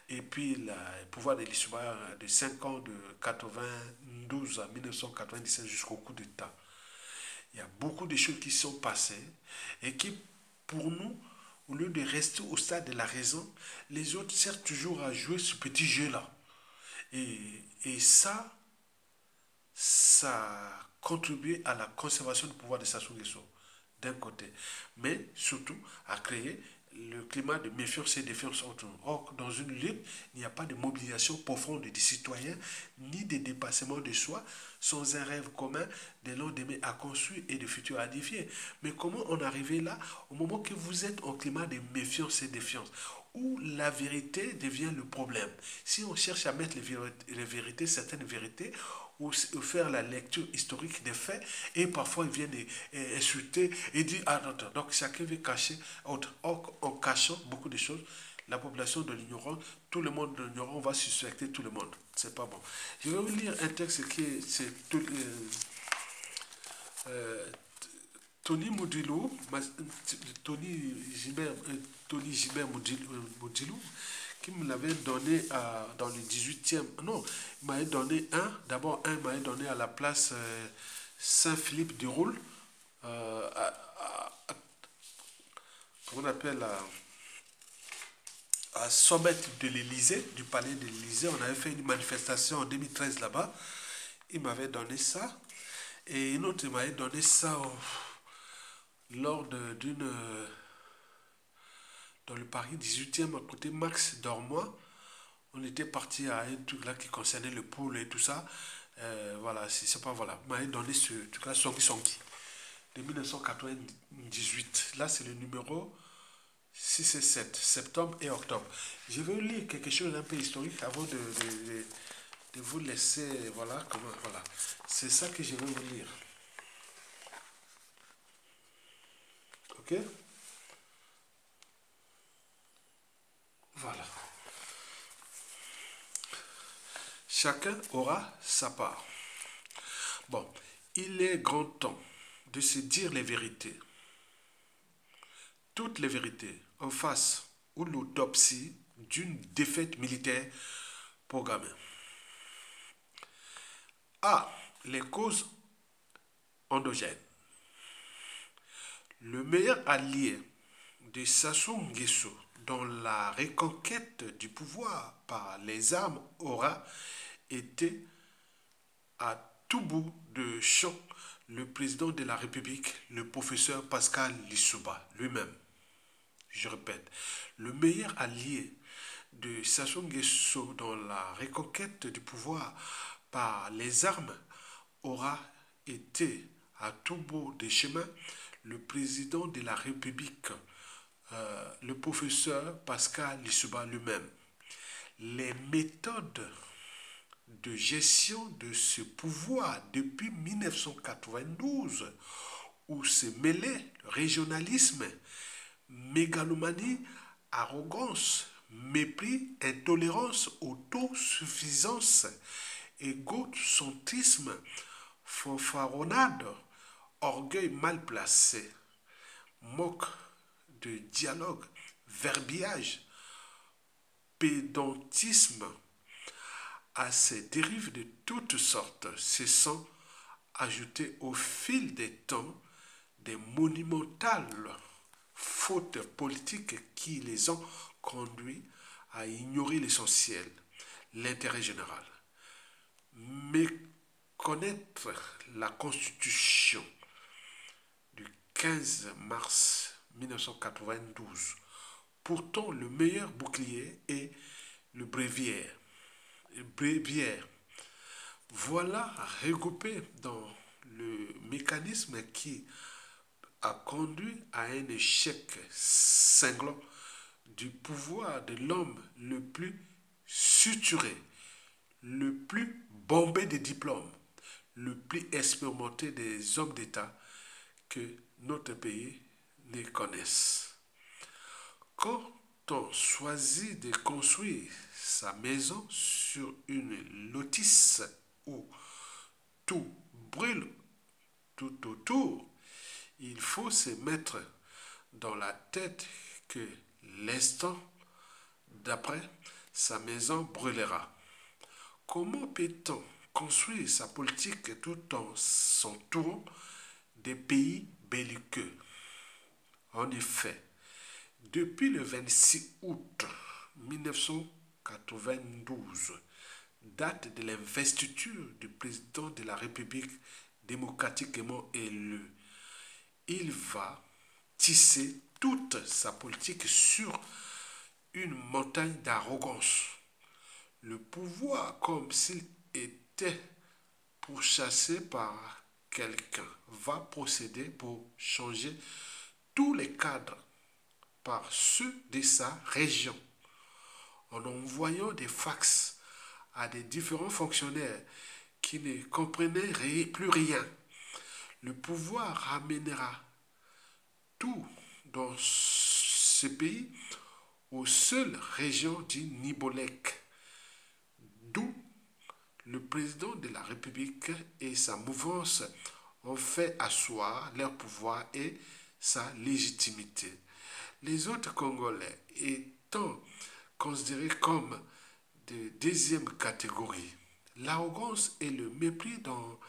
Et puis le pouvoir de l'histoire de 5 ans de 92 à 1997 jusqu'au coup d'État. Il y a beaucoup de choses qui sont passées et qui, pour nous, au lieu de rester au stade de la raison, les autres servent toujours à jouer ce petit jeu-là. Et ça contribue à la conservation du pouvoir de Sassou Nguesso, d'un côté, mais surtout à créer le climat de méfiance et de défiance entre nous. Or, dans une lutte, il n'y a pas de mobilisation profonde des citoyens, ni de dépassement de soi, sans un rêve commun de lendemain à construire et de futur à édifier. Mais comment en arriver là, au moment que vous êtes en climat de méfiance et de défiance, où la vérité devient le problème? Si on cherche à mettre les vérités, certaines vérités, ou faire la lecture historique des faits, et parfois ils viennent insulter et dire ah non, non. Donc chacun veut cacher autre. Or, en cachant beaucoup de choses, la population de l'ignorant, tout le monde de l'ignorant va suspecter tout le monde. C'est pas bon. Je vais vous lire un texte qui est euh, Tony Moudilou, Tony Gilbert Moudilou, qui me l'avait donné dans le 18e. Non, il m'avait donné un. D'abord, il m'avait donné à la place Saint-Philippe du Roule. Comment on appelle à sommet de l'Élysée, du palais de l'Élysée. On avait fait une manifestation en 2013 là-bas. Il m'avait donné ça. Et une autre, il m'avait donné ça lors d'une dans le Paris 18e, à côté Max Dormois. On était parti à un truc là qui concernait le pôle et tout ça. Voilà, c'est pas voilà. Il m'avait donné ce truc là, Songi Songi, de 1998. Là, c'est le numéro 6 et 7, septembre et octobre. Je vais vous lire quelque chose d'un peu historique avant de vous laisser. Voilà, comment, voilà. C'est ça que je vais vous lire. Ok? Voilà. Chacun aura sa part. Bon, il est grand temps de se dire les vérités. Toutes les vérités en face ou l'autopsie d'une défaite militaire programmée. A. Les causes endogènes. Le meilleur allié de Sassou Nguesso dans la reconquête du pouvoir par les armes aura été à tout bout de champ le président de la République, le professeur Pascal Lissouba lui-même. Je répète, le meilleur allié de Sassou Nguesso dans la reconquête du pouvoir par les armes aura été à tout bout des chemins le président de la République, le professeur Pascal Lissouba lui-même. Les méthodes de gestion de ce pouvoir depuis 1992, où se mêlait régionalisme, mégalomanie, arrogance, mépris, intolérance, autosuffisance, égocentrisme, fanfaronnade, orgueil mal placé, moque de dialogue, verbiage, pédantisme, à ces dérives de toutes sortes se sont ajoutés au fil des temps des monumentales fautes politiques qui les ont conduits à ignorer l'essentiel, l'intérêt général. Méconnaître la Constitution du 15 mars 1992, pourtant le meilleur bouclier est le bréviaire. Voilà regroupé dans le mécanisme qui a conduit à un échec cinglant du pouvoir de l'homme le plus suturé, le plus bombé de diplômes, le plus expérimenté des hommes d'État que notre pays ne connaisse. Quand on choisit de construire sa maison sur une lotisse où tout brûle tout autour, il faut se mettre dans la tête que l'instant d'après, sa maison brûlera. Comment peut-on construire sa politique tout en s'entourant des pays belliqueux? En effet, depuis le 26 août 1992, date de l'investiture du président de la République démocratiquement élu, il va tisser toute sa politique sur une montagne d'arrogance. Le pouvoir, comme s'il était pourchassé par quelqu'un, va procéder pour changer tous les cadres par ceux de sa région, en envoyant des fax à des différents fonctionnaires qui ne comprenaient plus rien. Le pouvoir ramènera tout dans ce pays aux seules régions du Nibolek, d'où le président de la République et sa mouvance ont fait asseoir leur pouvoir et sa légitimité. Les autres Congolais étant considérés comme de deuxième catégorie. L'arrogance et le mépris dans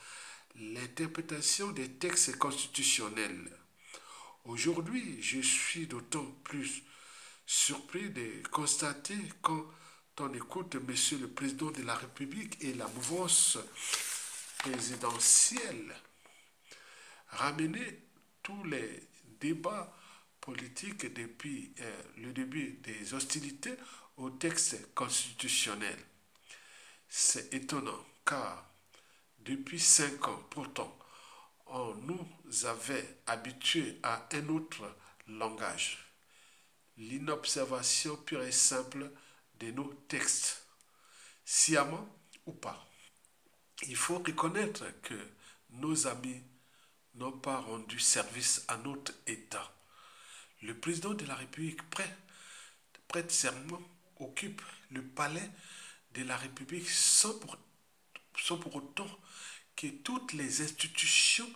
l'interprétation des textes constitutionnels. Aujourd'hui, je suis d'autant plus surpris de constater quand on écoute Monsieur le Président de la République et la mouvance présidentielle ramener tous les débats politiques depuis le début des hostilités au texte constitutionnel. C'est étonnant car depuis 5 ans, pourtant, on nous avait habitués à un autre langage, l'inobservation pure et simple de nos textes, sciemment ou pas. Il faut reconnaître que nos amis n'ont pas rendu service à notre État. Le président de la République prête serment, occupe le palais de la République sans pour autant que toutes les institutions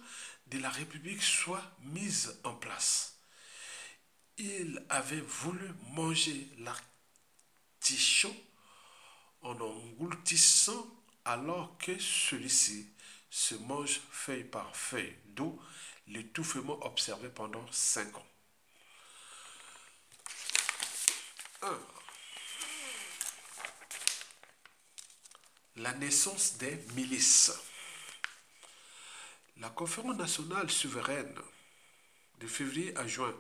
de la République soient mises en place. Il avait voulu manger l'artichaut en engloutissant alors que celui-ci se mange feuille par feuille, d'où l'étouffement observé pendant 5 ans. 1. La naissance des milices. La conférence nationale souveraine de février à juin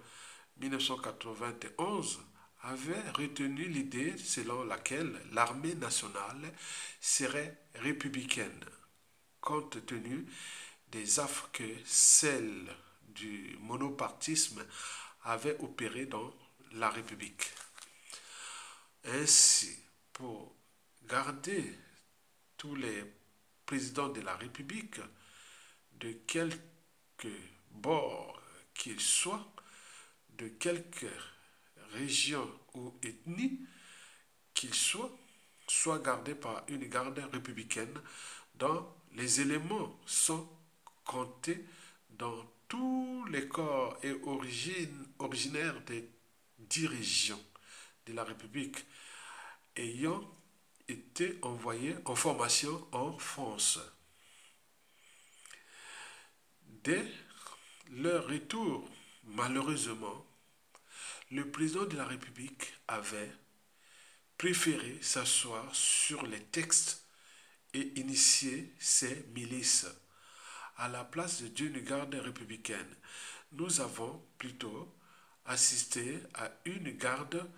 1991 avait retenu l'idée selon laquelle l'armée nationale serait républicaine, compte tenu des affres que celle du monopartisme avait opéré dans la République. Ainsi, pour garder tous les présidents de la République, de quelque bord qu'ils soient, de quelque région ou ethnie qu'ils soient gardés par une garde républicaine dont les éléments sont comptés dans tous les corps et originaires des dirigeants de la République ayant été envoyés en formation en France. Dès leur retour, malheureusement, le président de la République avait préféré s'asseoir sur les textes et initier ses milices. À la place d'une garde républicaine, nous avons plutôt assisté à une garde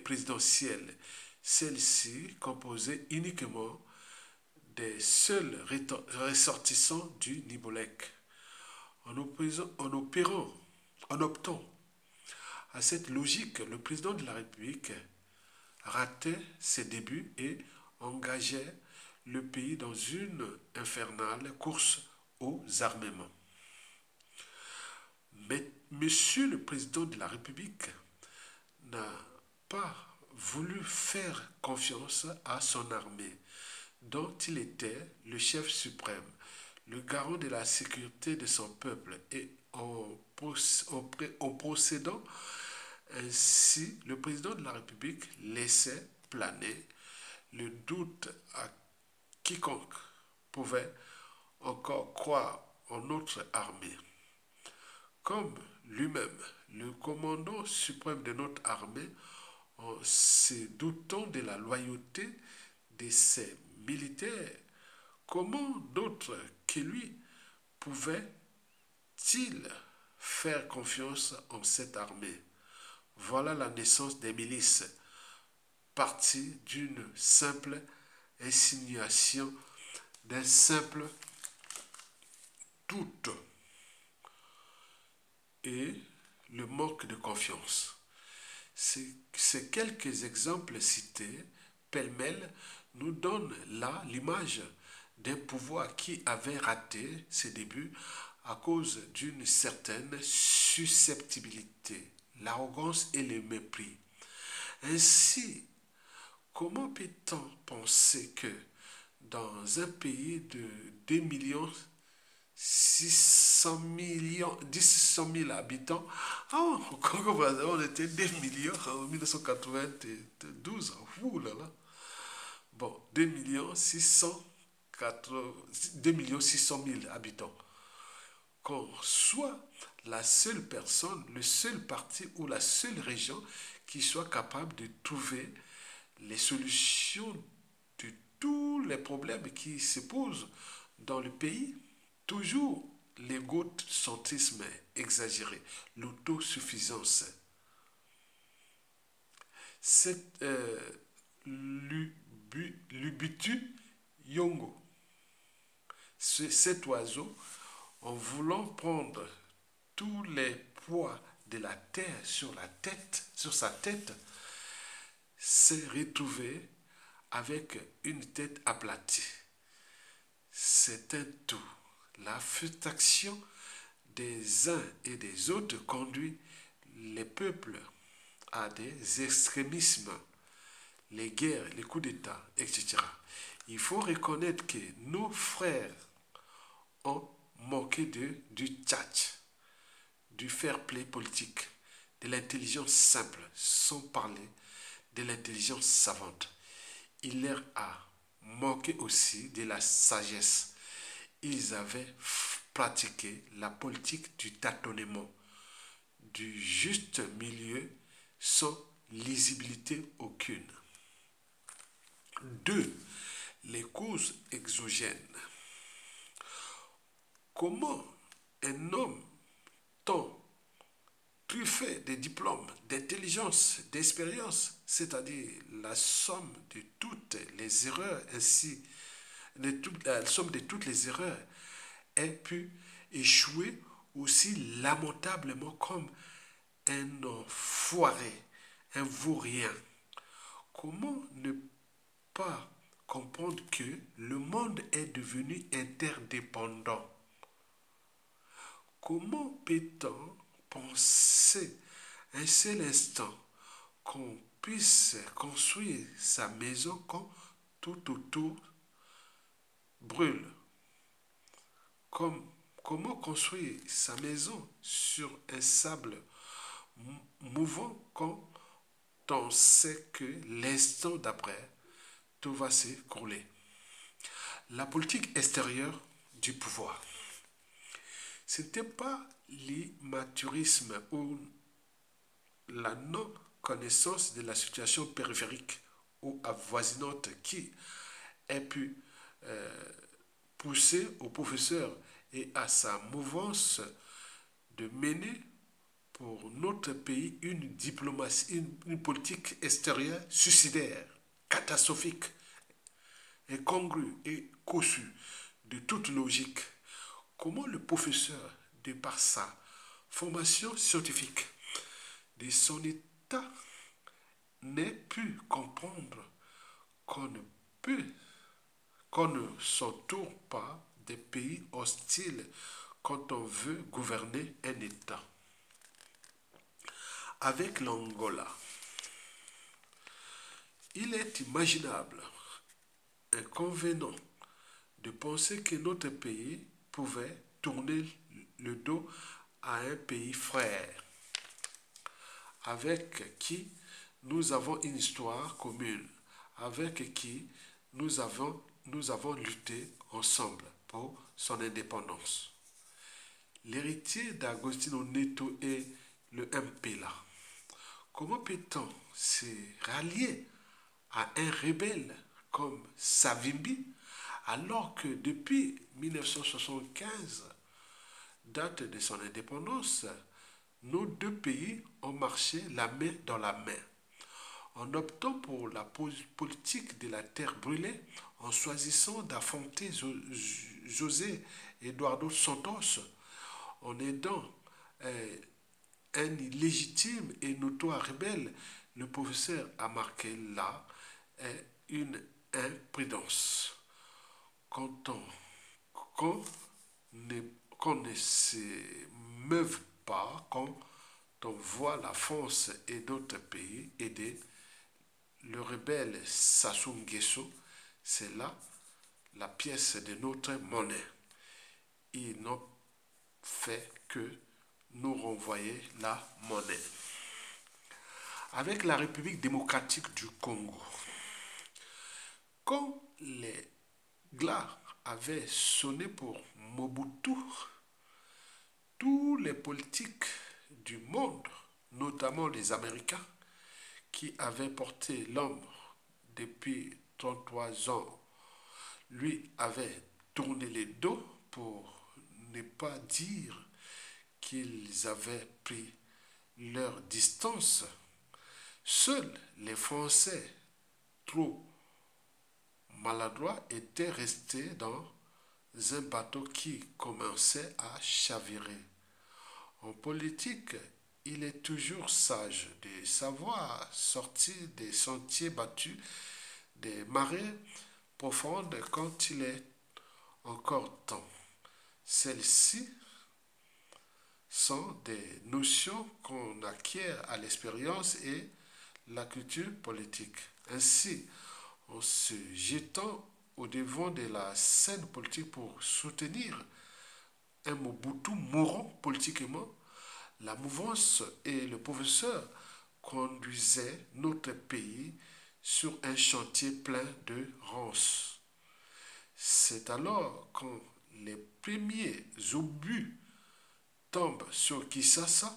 présidentielle, celle-ci composée uniquement des seuls ressortissants du Nibolec. En optant à cette logique, le président de la République ratait ses débuts et engageait le pays dans une infernale course aux armements. Mais Monsieur le Président de la République n'a pas voulu faire confiance à son armée, dont il était le chef suprême, le garant de la sécurité de son peuple, et en procédant ainsi, le président de la République laissait planer le doute à quiconque pouvait encore croire en notre armée. Comme lui-même, le commandant suprême de notre armée, en se doutant de la loyauté de ses militaires, comment d'autres que lui pouvaient-ils faire confiance en cette armée? Voilà la naissance des milices, partie d'une simple insinuation, d'un simple doute et le manque de confiance. Ces quelques exemples cités, pêle-mêle, nous donnent là l'image d'un pouvoir qui avait raté ses débuts à cause d'une certaine susceptibilité, l'arrogance et le mépris. Ainsi, comment peut-on penser que dans un pays de 2 600 000 habitants, on était 2 millions en 1992, ouh là là. Bon, 2 600 000 habitants. Qu'on soit la seule personne, le seul parti ou la seule région qui soit capable de trouver les solutions de tous les problèmes qui se posent dans le pays, toujours l'égocentrisme exagéré, l'autosuffisance. C'est l'Ubitu Yongo. Cet oiseau, en voulant prendre tous les poids de la terre sur sa tête, s'est retrouvé avec une tête aplatie. C'est un tout. La frustration des uns et des autres conduit les peuples à des extrémismes, les guerres, les coups d'État, etc. Il faut reconnaître que nos frères ont manqué du tchatch, du fair play politique, de l'intelligence simple, sans parler de l'intelligence savante. Il leur a manqué aussi de la sagesse. Ils avaient pratiqué la politique du tâtonnement, du juste milieu sans lisibilité aucune. 2. Les causes exogènes. Comment un homme tant truffé de diplômes, d'intelligence, d'expérience, c'est-à-dire la somme de toutes les erreurs ainsi, la somme de toutes les erreurs, ait pu échouer aussi lamentablement comme un enfoiré, un vaurien. Comment ne pas comprendre que le monde est devenu interdépendant? Comment peut-on penser un seul instant qu'on puisse construire sa maison quand tout autour brûle? Comment construire sa maison sur un sable mouvant quand on sait que l'instant d'après, tout va s'écrouler? La politique extérieure du pouvoir. Ce n'était pas l'immatourisme ou la non-connaissance de la situation périphérique ou avoisinante qui a pu pousser au professeur et à sa mouvance de mener pour notre pays une diplomatie, une politique extérieure suicidaire, catastrophique, incongrue et cossue de toute logique. Comment le professeur, de par sa formation scientifique, de son état, n'ait pu comprendre qu'on ne peut, qu'on ne s'entoure pas des pays hostiles quand on veut gouverner un État? Avec l'Angola, il est imaginable, inconvénient, de penser que notre pays pouvait tourner le dos à un pays frère, avec qui nous avons une histoire commune, avec qui nous avons lutté ensemble pour son indépendance. L'héritier d'Agostino Neto est le MPLA. Comment peut-on se rallier à un rebelle comme Savimbi alors que depuis 1975, date de son indépendance, nos deux pays ont marché la main dans la main, en optant pour la politique de la terre brûlée, en choisissant d'affronter José Eduardo Santos, en aidant un illégitime et notoire rebelle, le professeur a marqué là une imprudence. Quand qu'on ne s'émeuve pas quand on voit la France et d'autres pays aider le rebelle Sassou Nguesso, c'est là la pièce de notre monnaie. Ils n'ont fait que nous renvoyer la monnaie. Avec la République démocratique du Congo, quand les glas avaient sonné pour Mobutu, tous les politiques du monde, notamment les Américains, qui avaient porté l'homme depuis 33 ans, lui avaient tourné les dos pour ne pas dire qu'ils avaient pris leur distance. Seuls les Français, trop maladroits, étaient restés dans un bateau qui commençait à chavirer. En politique, il est toujours sage de savoir sortir des sentiers battus, des marées profondes quand il est encore temps. Celles-ci sont des notions qu'on acquiert à l'expérience et la culture politique. Ainsi, en se jetant au devant de la scène politique pour soutenir un Mobutu mourant politiquement, la mouvance et le professeur conduisaient notre pays sur un chantier plein de ronces. C'est alors quand les premiers obus tombent sur Kinshasa,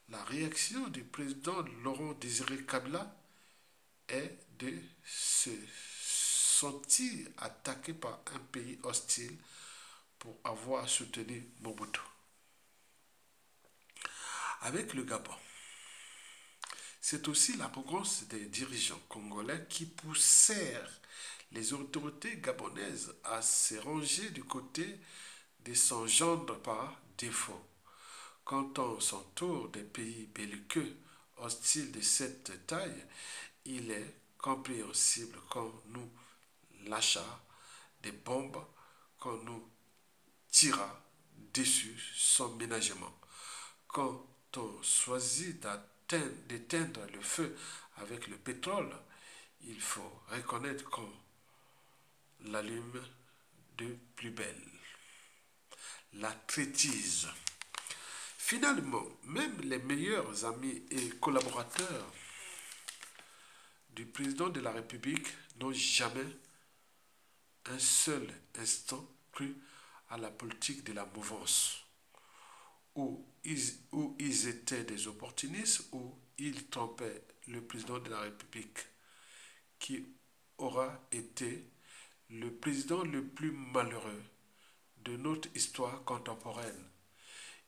la réaction du président Laurent Désiré Kabila est de se sentir attaqué par un pays hostile pour avoir soutenu Mobutu. Avec le Gabon, c'est aussi l'arrogance des dirigeants congolais qui poussèrent les autorités gabonaises à se ranger du côté de son gendre par défaut. Quand on s'entoure des pays belliqueux hostiles de cette taille, il est compréhensible qu'on nous lâcha des bombes, qu'on nous tira dessus sans ménagement. Quand on choisit d'éteindre le feu avec le pétrole, il faut reconnaître qu'on l'allume de plus belle. La traîtrise. Finalement, même les meilleurs amis et collaborateurs du président de la République n'ont jamais un seul instant cru à la politique de la mouvance, où ils étaient des opportunistes, où ils trompaient le président de la République, qui aura été le président le plus malheureux de notre histoire contemporaine.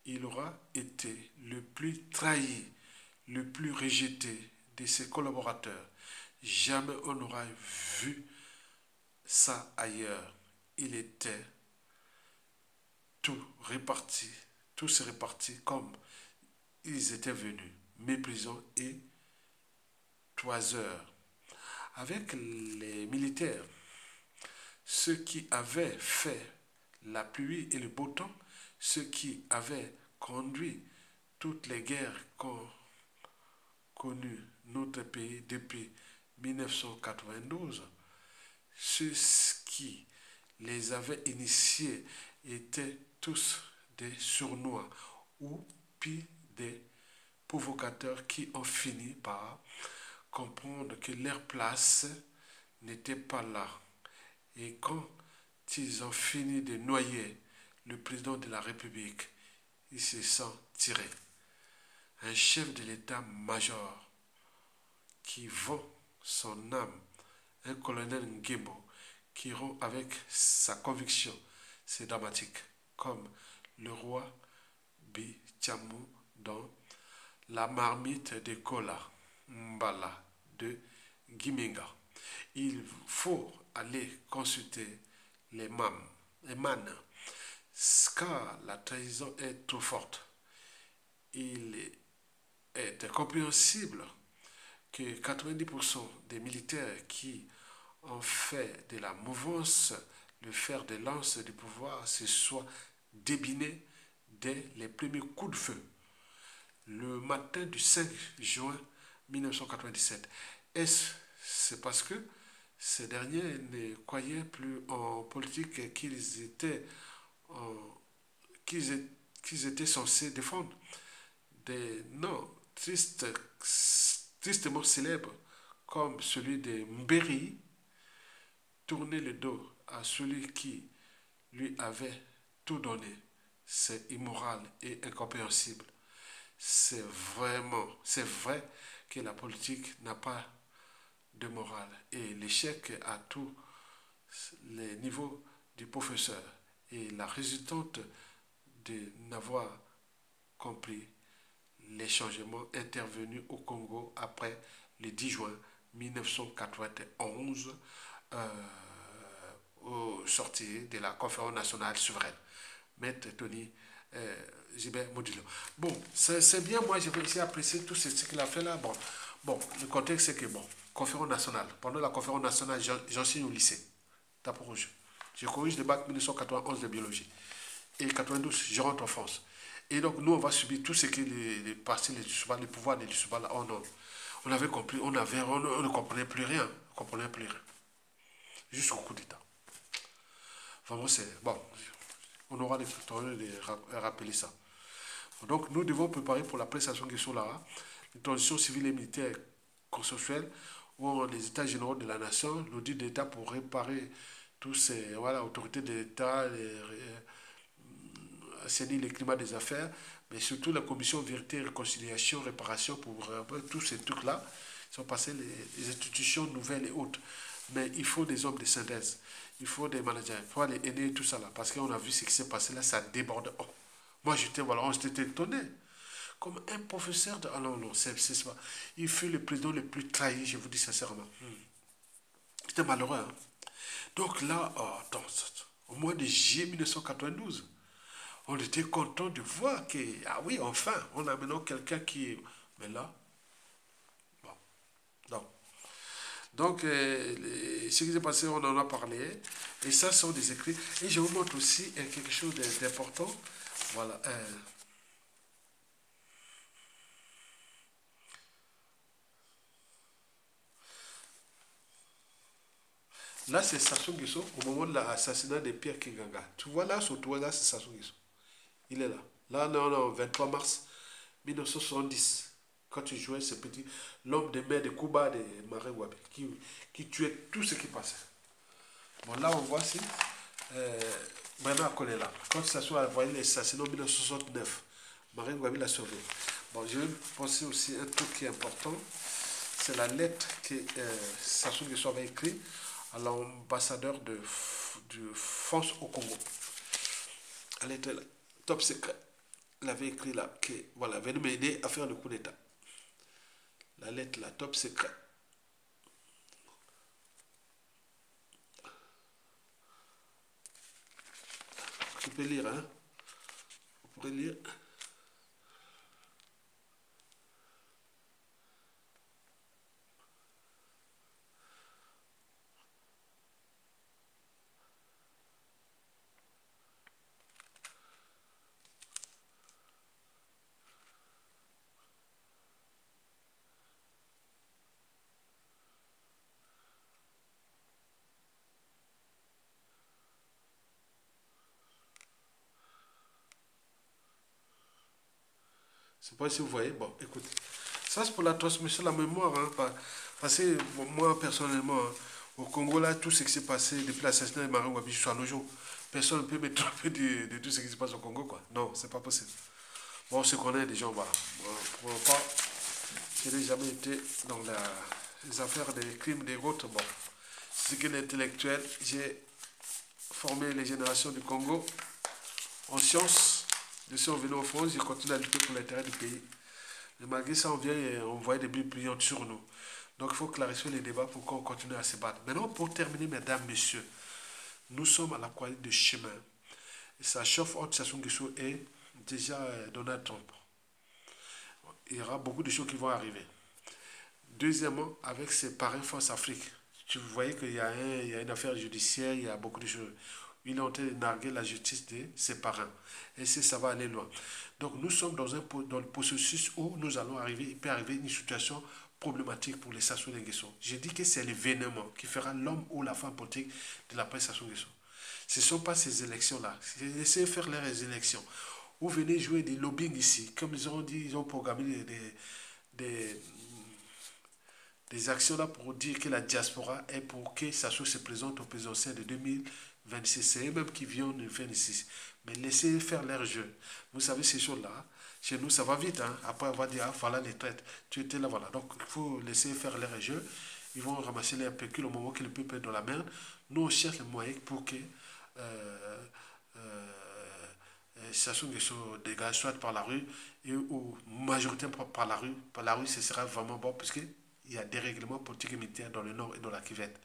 Il aura été le plus trahi, le plus rejeté de ses collaborateurs. Jamais on n'aura vu ça ailleurs. Il était tout réparti, tout se répartit comme ils étaient venus, méprisants et toiseurs. Avec les militaires, ceux qui avaient fait la pluie et le beau temps, ceux qui avaient conduit toutes les guerres qu'ont connues notre pays depuis 1992, ceux qui les avaient initiés étaient tous des sournois ou pis des provocateurs qui ont fini par comprendre que leur place n'était pas là. Et quand ils ont fini de noyer le président de la République, ils se sont tirés. Un chef de l'état-major qui vend son âme, un colonel Nguembo qui rompt avec sa conviction, c'est dramatique, comme le roi Bichamou dans La marmite de Kola Mbala de Giminga. Il faut aller consulter les man, car la trahison est trop forte. Il est incompréhensible que 90% des militaires qui ont fait de la mouvance le fer de lance du pouvoir se soient débinés dès les premiers coups de feu. Le matin du 5 juin 1997. C'est parce que ces derniers ne croyaient plus en politique qu'ils étaient censés défendre des noms tristement célèbres comme celui de Mbéry, tourner le dos à celui qui lui avait tout donné. C'est immoral et incompréhensible. C'est vrai que la politique n'a pas de morale et l'échec à tous les niveaux du professeur et la résultante de n'avoir compris les changements intervenus au Congo après le 10 juin 1991 au sortir de la conférence nationale souveraine. Maître Tony Gilbert Modilo. Bon, c'est bien, moi j'ai réussi à apprécier tout ce qu'il a fait là. Bon, le contexte c'est que, conférence nationale. Pendant la conférence nationale, j'enseigne au lycée. Tapis rouge. Je corrige le bac 1991 de biologie. Et 92, je rentre en France. Et donc, nous, on va subir tout ce que les partis, les pouvoirs de Lissouba, là, oh non. On avait compris, on ne comprenait plus rien. On comprenait plus rien. Jusqu'au coup d'État. Vraiment, c'est... Bon, on aura les temps de rappeler ça. Donc, nous devons préparer pour la prestation qui sont là, les transitions civiles et militaires consensuelles, où les États généraux de la nation, l'audit d'État pour réparer tous ces voilà, autorités de l'État, assainir le climat des affaires, mais surtout la commission vérité, réconciliation, réparation pour tous ces trucs-là. Ils sont passés les institutions nouvelles et autres. Mais il faut des hommes de synthèse, il faut des managers, il faut les aider tout ça là. Parce qu'on a vu ce qui s'est passé là, ça déborde. Oh. Moi j'étais, voilà, on s'était étonné. Comme un professeur de... Ah non, non, c'est pas. Il fut le président le plus trahi, je vous dis sincèrement. C'était malheureux. Hein? Donc là, oh, attends, au mois de juillet 1992, on était content de voir que, ah oui, enfin, on a maintenant quelqu'un qui... Mais là, bon, non. Donc, ce qui s'est passé, on en a parlé. Et ça, sont des écrits. Et je vous montre aussi quelque chose d'important. Voilà. Là, c'est Sassou Nguesso au moment de l'assassinat de Pierre Kinganga. Tu vois là, sur toi, là, c'est Sassou Nguesso. Il est là. Là, non, non, 23 mars 1970. Quand tu jouais ce petit, l'homme de mer de Cuba de Maré Wabi, qui tuait tout ce qui passait. Bon, là, on voit ici, maintenant, on est là. Quand Sassou a envoyé l'assassinat en 1969, Maré Wabi l'a sauvé. Bon, je vais penser aussi un truc qui est important. C'est la lettre que Sassou Nguesso avait écrite à l'ambassadeur de France au Congo. Elle était là, top secret. Elle avait écrit là que voilà, venez m'aider à faire le coup d'État. La lettre là, top secret. Tu peux lire, hein? Vous pourrez lire. Je ne sais pas si vous voyez. Bon, écoute. Ça, c'est pour la transmission de la mémoire. Hein, parce que bon, moi, personnellement, hein, au Congo, là, tout ce qui s'est passé depuis l'assassinat de Marie Wabi jusqu'à nos jours, personne ne peut me tromper de tout ce qui se passe au Congo, quoi. Non, c'est pas possible. Bon, on se connaît déjà, voilà. Bon, pour pas, je n'ai jamais été dans les affaires des crimes des autres. Bon, c'est que l'intellectuel, j'ai formé les générations du Congo en sciences. Je suis revenu en France, j'ai continué à lutter pour l'intérêt du pays. Et malgré ça, on vient et on voit des bulles brillantes sur nous. Donc il faut clarifier les débats pour qu'on continue à se battre. Maintenant, pour terminer, mesdames, messieurs, nous sommes à la croisée de chemin. Et ça chauffe entre Sassou Nguesso et déjà Donald Trump. Il y aura beaucoup de choses qui vont arriver. Deuxièmement, avec ses parrains Force Afrique, tu voyais qu'il y a une affaire judiciaire, il y a beaucoup de choses. Il est en train de narguer la justice de ses parrains. Et ça va aller loin. Donc nous sommes dans le processus où nous allons arriver, il peut arriver une situation problématique pour les Sassou Nguesso. Je dis que c'est l'événement qui fera l'homme ou la femme politique de la presse Sassou Nguesso. Ce ne sont pas ces élections-là. Laissez faire les élections. Vous venez jouer des lobbying ici. Comme ils ont dit, ils ont programmé des, des actions là pour dire que la diaspora est pour que Sassou se présente au présidentiel de 2026. C'est eux-mêmes qui viennent nous faire ici. Mais laissez faire leur jeu. Vous savez, ces choses-là, chez nous, ça va vite. Hein? Après avoir dit, ah, voilà les traites, tu étais là, voilà. Donc, il faut laisser faire leur jeu. Ils vont ramasser les pécules au moment que le peuple est dans la merde. Nous, on cherche les moyens pour que Sassou Nguesso dégage soit par la rue ou majoritairement par la rue. Par la rue, ce sera vraiment bon parce qu'il y a des règlements politiques et militaires dans le nord et dans la Kivette.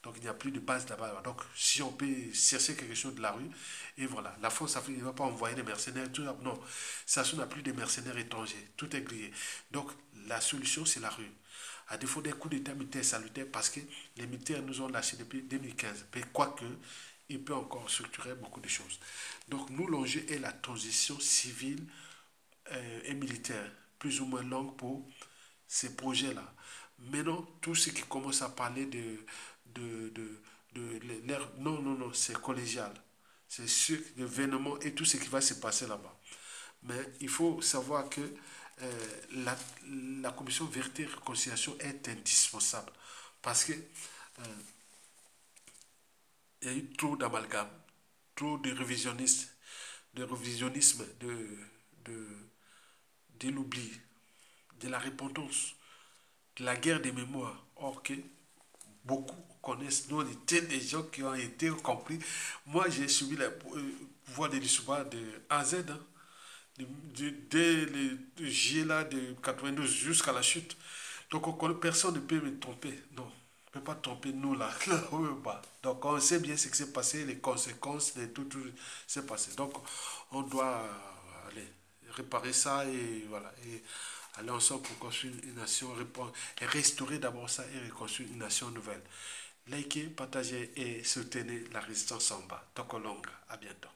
Donc il n'y a plus de base là-bas. Donc si on peut chercher quelque chose de la rue, et voilà, la France africaine ne va pas envoyer des mercenaires, tout ça. Non, Sassou n'a plus de mercenaires étrangers, tout est grillé. Donc la solution, c'est la rue. À défaut des coups d'État militaires salutaires, parce que les militaires nous ont lâchés depuis 2015. Mais quoique, il peut encore structurer beaucoup de choses. Donc, nous, l'enjeu est la transition civile et militaire, plus ou moins longue pour ces projets-là. Maintenant, tout ce qui commence à parler de, de, non, non, non, c'est collégial. C'est sûr, l'événement et tout ce qui va se passer là-bas. Mais il faut savoir que la commission vérité et réconciliation est indispensable parce que il y a eu trop d'amalgame, trop de révisionnisme, de, de l'oubli, de la repentance, de la guerre des mémoires. Or que beaucoup connaissent, nous on était des gens qui ont été compris. Moi j'ai suivi le pouvoir de l'histoire de A à Z, hein, dès le J là de 92 jusqu'à la chute. Donc personne ne peut me tromper. Non, ne peut pas tromper nous là. Donc on sait bien ce qui s'est passé, les conséquences de tout s'est passé. Donc on doit aller réparer ça et voilà. Et aller ensemble pour construire une nation, et restaurer d'abord ça et reconstruire une nation nouvelle. Likez, partagez et soutenez la résistance en bas. Tokolonga, à bientôt.